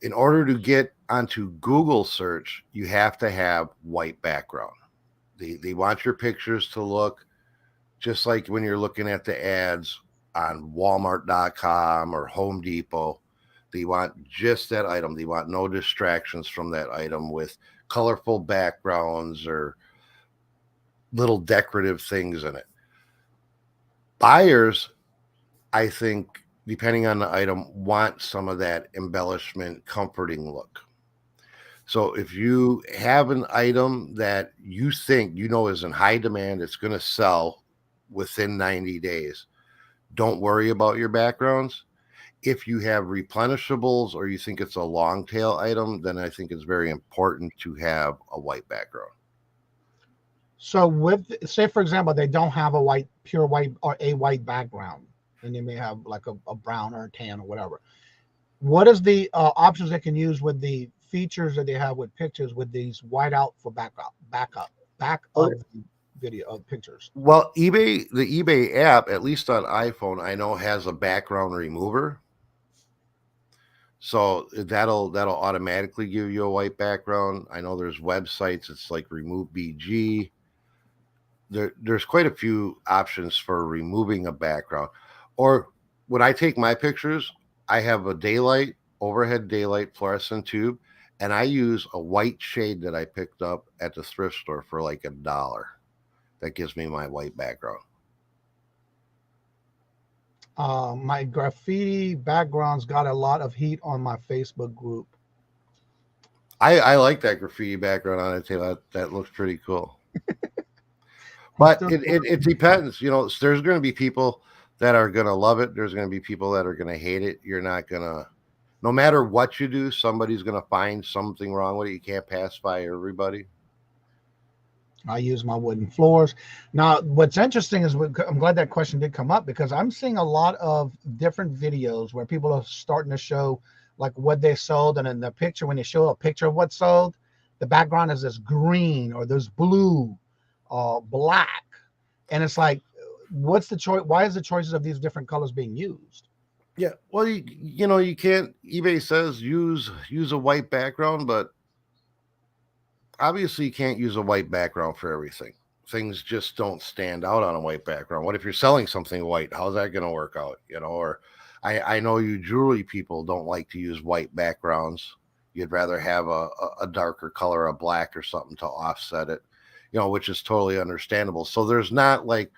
In order to get onto Google search, you have to have white background. They want your pictures to look just like when you're looking at the ads on Walmart.com or Home Depot. They want just that item. They want no distractions from that item with colorful backgrounds or little decorative things in it. Buyers, I think, depending on the item, want some of that embellishment, comforting look. So if you have an item that you think is in high demand, it's going to sell within 90 days, don't worry about your backgrounds. If you have replenishables or you think it's a long tail item, then I think it's very important to have a white background. So with, say for example, they don't have a pure white or a white background, and they may have like a brown or a tan or whatever. What is the options they can use with the features that they have with pictures with these whiteout for back of video of pictures? Well, the eBay app, at least on iPhone, I know has a background remover. So that'll automatically give you a white background. I know there's websites, it's like Remove BG. There's quite a few options for removing a background. Or when I take my pictures, I have a overhead daylight fluorescent tube, and I use a white shade that I picked up at the thrift store for like $1. That gives me my white background. My graffiti backgrounds got a lot of heat on my Facebook group. I like that graffiti background on it too. That looks pretty cool. But it depends. There's going to be people that are going to love it. There's going to be people that are going to hate it. You're not going to, no matter what you do, somebody's going to find something wrong with it. You can't pacify everybody. I use my wooden floors. Now, what's interesting is I'm glad that question did come up, because I'm seeing a lot of different videos where people are starting to show like what they sold. And in the picture, when they show a picture of what sold, the background is this green or this blue, black. And it's like, what's the choice? Why is the choices of these different colors being used? Yeah. Well, you can't, eBay says use a white background, but obviously you can't use a white background for everything. Things just don't stand out on a white background. What if you're selling something white? How's that going to work out? Or I know you jewelry people don't like to use white backgrounds. You'd rather have a darker color, a black or something to offset it, which is totally understandable. So there's not like,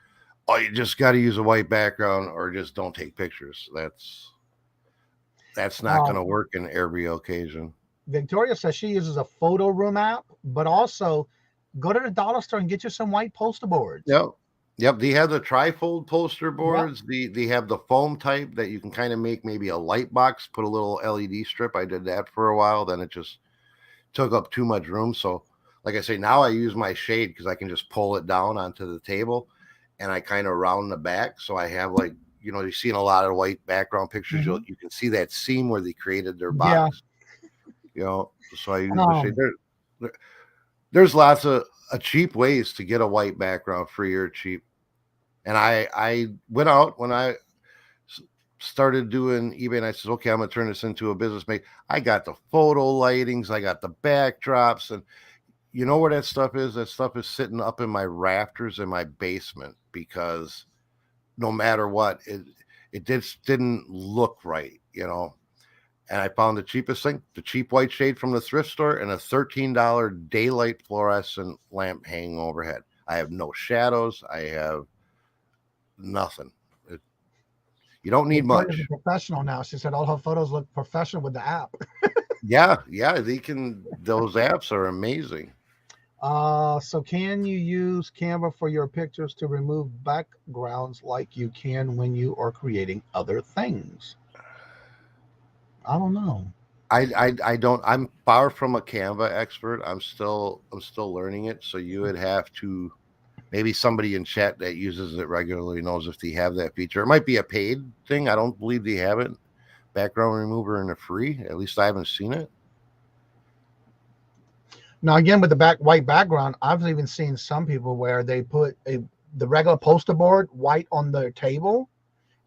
oh, you just got to use a white background or just don't take pictures. That's not going to work in every occasion. Victoria says she uses a photo room app, but also go to the dollar store and get you some white poster boards. Yep. They have the trifold poster boards. Yep. They have the foam type that you can kind of make maybe a light box, put a little LED strip. I did that for a while. Then it just took up too much room. So like I say, now I use my shade because I can just pull it down onto the table and I kind of round the back. So I have like, you've seen a lot of white background pictures. Mm-hmm. You can see that seam where they created their box. So I use the shade. There's lots of cheap ways to get a white background, free or cheap. And I went out when I started doing eBay and I said, okay, I'm going to turn this into a business. I got the photo lightings. I got the backdrops. And you know where that stuff is? That stuff is sitting up in my rafters in my basement because no matter what, it just didn't look right, And I found the cheapest thing, the cheap white shade from the thrift store and a $13 daylight fluorescent lamp hanging overhead. I have no shadows. I have nothing. You don't need much. She's a professional now. She said all her photos look professional with the app. Yeah, those apps are amazing. So can you use Canva for your pictures to remove backgrounds like you can when you are creating other things? I don't know. I don't. I'm far from a Canva expert. I'm still learning it. So you would have to, maybe somebody in chat that uses it regularly knows if they have that feature. It might be a paid thing. I don't believe they have it. Background remover in a free. At least I haven't seen it. Now again, with the white background, I've even seen some people where they put the regular poster board white on their table,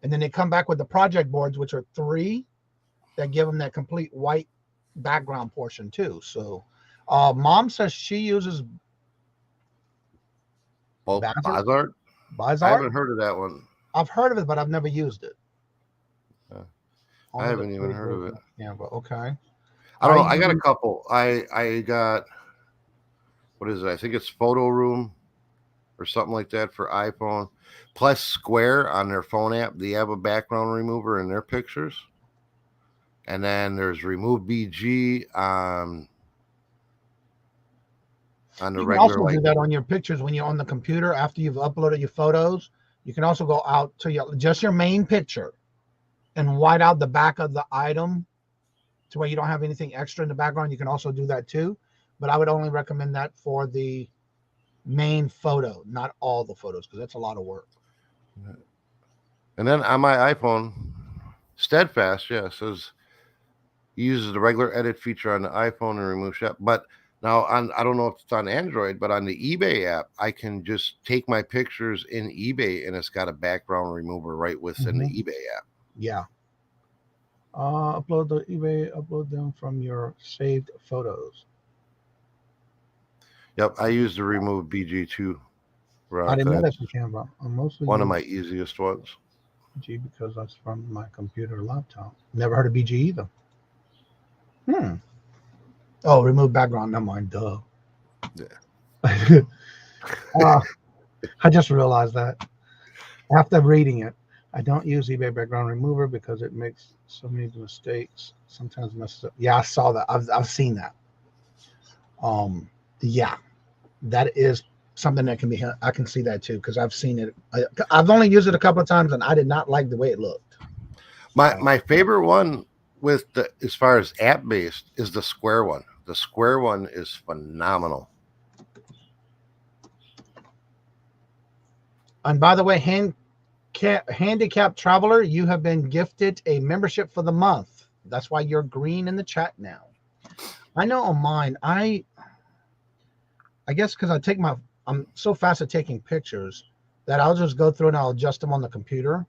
and then they come back with the project boards, which are 3. That give them that complete white background portion too. So mom says she uses Bazart. I haven't heard of that one. I've heard of it, but I've never used it. I Only the haven't even free heard of it. version of Canva. Okay. I don't know. I I got a use- couple. I got, what is it? I think it's Photo Room or something like that for iPhone. Plus Square on their phone app. They have a background remover in their pictures. And then there's Remove BG on the You can regular, also like, do that on your pictures when you're on the computer after you've uploaded your photos. You can also go out to just your main picture and white out the back of the item to where you don't have anything extra in the background. You can also do that too, but I would only recommend that for the main photo, not all the photos, because that's a lot of work. and then on my iPhone, Steadfast, says uses the regular edit feature on the iPhone and remove shop. But now I don't know if it's on Android, but on the eBay app, I can just take my pictures in eBay and it's got a background remover right within the eBay app. Yeah. Upload the eBay, upload them from your saved photos. Yep, I use the Remove BG too. I didn't know that's from Canva. I'm mostly one of my easiest ones. BG because that's from my computer laptop. Never heard of BG either. Oh, remove background. Never mind. Duh. Yeah. I just realized that after reading it. I don't use eBay background remover because it makes so many mistakes. Sometimes messes up. Yeah, I saw that. I've seen that. Yeah, that is something that can be. I can see that too because I've seen it. I've only used it a couple of times and I did not like the way it looked. My favorite one with the, as far as app based, is the Square one. The Square one is phenomenal. And by the way, handicapped traveler, you have been gifted a membership for the month. That's why you're green in the chat now. I know on mine, I guess because I'm so fast at taking pictures that I'll just go through and I'll adjust them on the computer.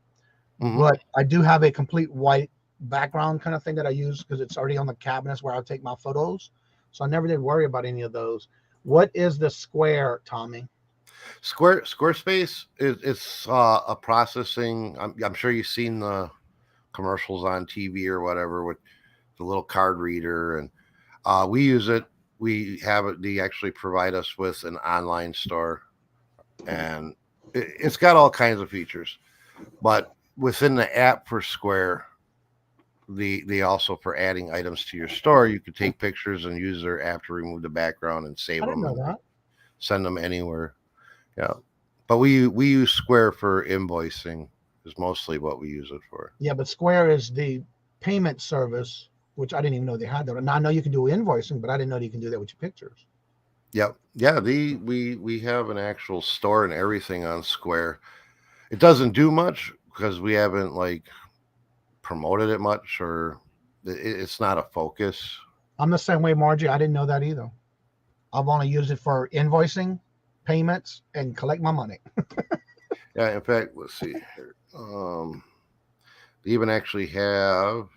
But I do have a complete white background kind of thing that I use because it's already on the cabinets where I'll take my photos. So I never did worry about any of those. What is the Square, Tommy? Squarespace it's a processing. I'm sure you've seen the commercials on TV or whatever with the little card reader, and we use it. We have it. They actually provide us with an online store, and it's got all kinds of features. But within the app for Square, they also, for adding items to your store, you could take pictures and use their app to remove the background and save them and send them anywhere. Yeah, but we use Square for invoicing is mostly what we use it for. Yeah, but Square is the payment service, which I didn't even know they had that. Now I know you can do invoicing, but I didn't know you can do that with your pictures. Yep. Yeah, we have an actual store and everything on Square. It doesn't do much because we haven't like promoted it much, or it's not a focus. I'm the same way, Margie. I didn't know that either. I've only used it for invoicing, payments, and collect my money. Yeah, in fact, let's see here. They even actually have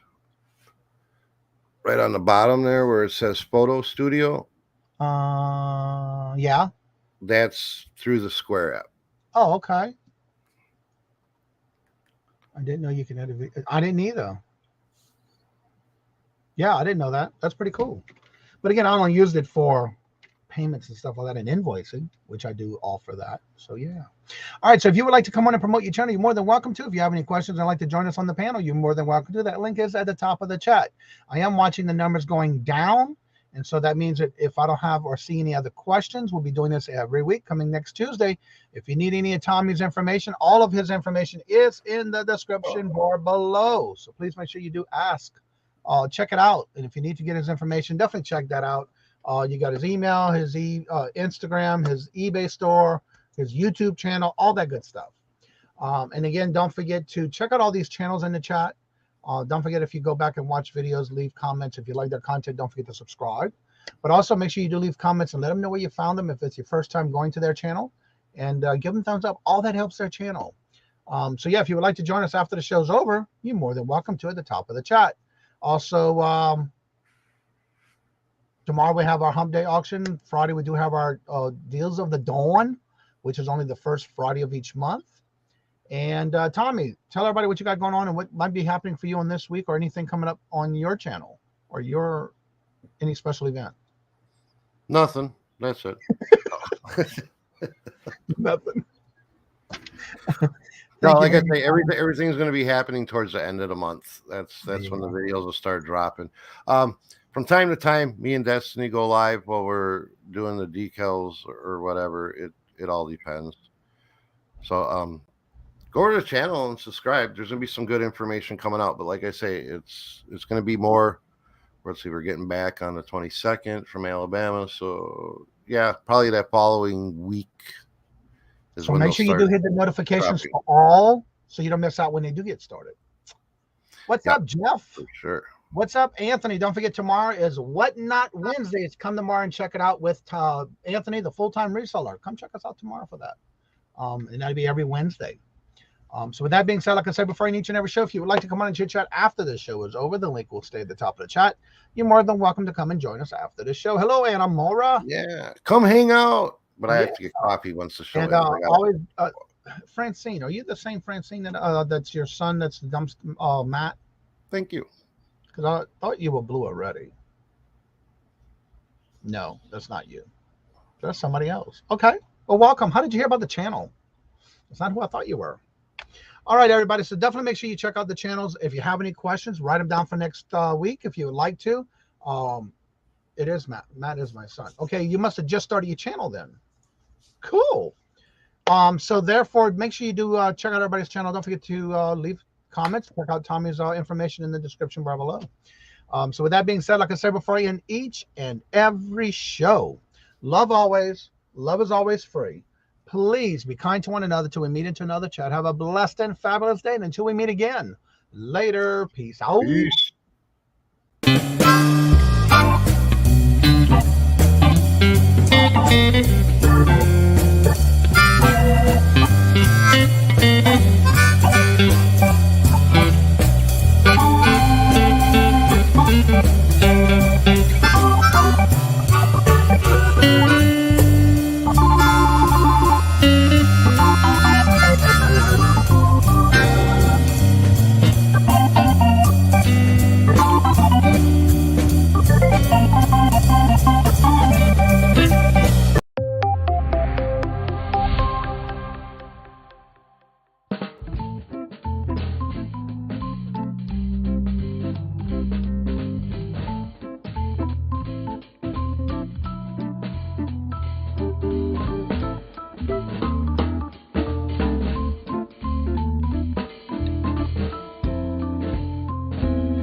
right on the bottom there where it says Photo Studio. Yeah. That's through the Square app. Oh, okay. I didn't know you can edit. I didn't either. Yeah, I didn't know that. That's pretty cool. But again, I only used it for payments and stuff like that and invoicing, which I do offer that. So yeah. All right. So if you would like to come on and promote your channel, you're more than welcome to. If you have any questions and like to join us on the panel, you're more than welcome to. That link is at the top of the chat. I am watching the numbers going down. And so that means that if I don't have or see any other questions, we'll be doing this every week coming next Tuesday. If you need any of Tommy's information, all of his information is in the description bar below. So please make sure you do ask. Check it out. And if you need to get his information, definitely check that out. You got his email, his Instagram, his eBay store, his YouTube channel, all that good stuff. And again, don't forget to check out all these channels in the chat. Don't forget, if you go back and watch videos, leave comments. If you like their content, don't forget to subscribe. But also make sure you do leave comments and let them know where you found them if it's your first time going to their channel. And give them thumbs up. All that helps their channel. So yeah, if you would like to join us after the show's over, you're more than welcome to at the top of the chat. Also, tomorrow we have our Hump Day auction. Friday we do have our Deals of the Dawn, which is only the first Friday of each month. And Tommy, tell everybody what you got going on and what might be happening for you on this week or anything coming up on your channel or your any special event. Nothing. That's it. Nothing. No, like I say, everything's going to be happening towards the end of the month. That's when the videos will start dropping. From time to time, me and Destiny go live while we're doing the decals or whatever. It all depends. So go to the channel and subscribe. There's going to be some good information coming out. But like I say, it's going to be more. Let's see, we're getting back on the 22nd from Alabama. So yeah, probably that following week. So make sure you do hit the notifications for all so you don't miss out when they do get started. What's up, Jeff? For sure. What's up, Anthony? Don't forget, tomorrow is What Not Wednesdays. Come tomorrow and check it out with Anthony, the full-time reseller. Come check us out tomorrow for that. And that'll be every Wednesday. So with that being said, like I said before in each and every show, if you would like to come on and chit-chat after the show is over, the link will stay at the top of the chat. You're more than welcome to come and join us after the show. Hello, Anna Mora. Yeah, come hang out. But I have to get coffee once the show ends. Always, Francine, are you the same Francine that's your son? That's the dumb Matt. Thank you. Because I thought you were blue already. No, that's not you. That's somebody else. Okay. Well, welcome. How did you hear about the channel? It's not who I thought you were. All right, everybody. So definitely make sure you check out the channels. If you have any questions, write them down for next week if you would like to. It is Matt. Matt is my son. Okay, you must have just started your channel then. Cool. So therefore, make sure you do check out everybody's channel. Don't forget to leave comments. Check out Tommy's information in the description bar below. So with that being said, like I said before, in each and every show, love always. Love is always free. Please be kind to one another till we meet into another chat. Have a blessed and fabulous day. And until we meet again, later. Peace out. Peace.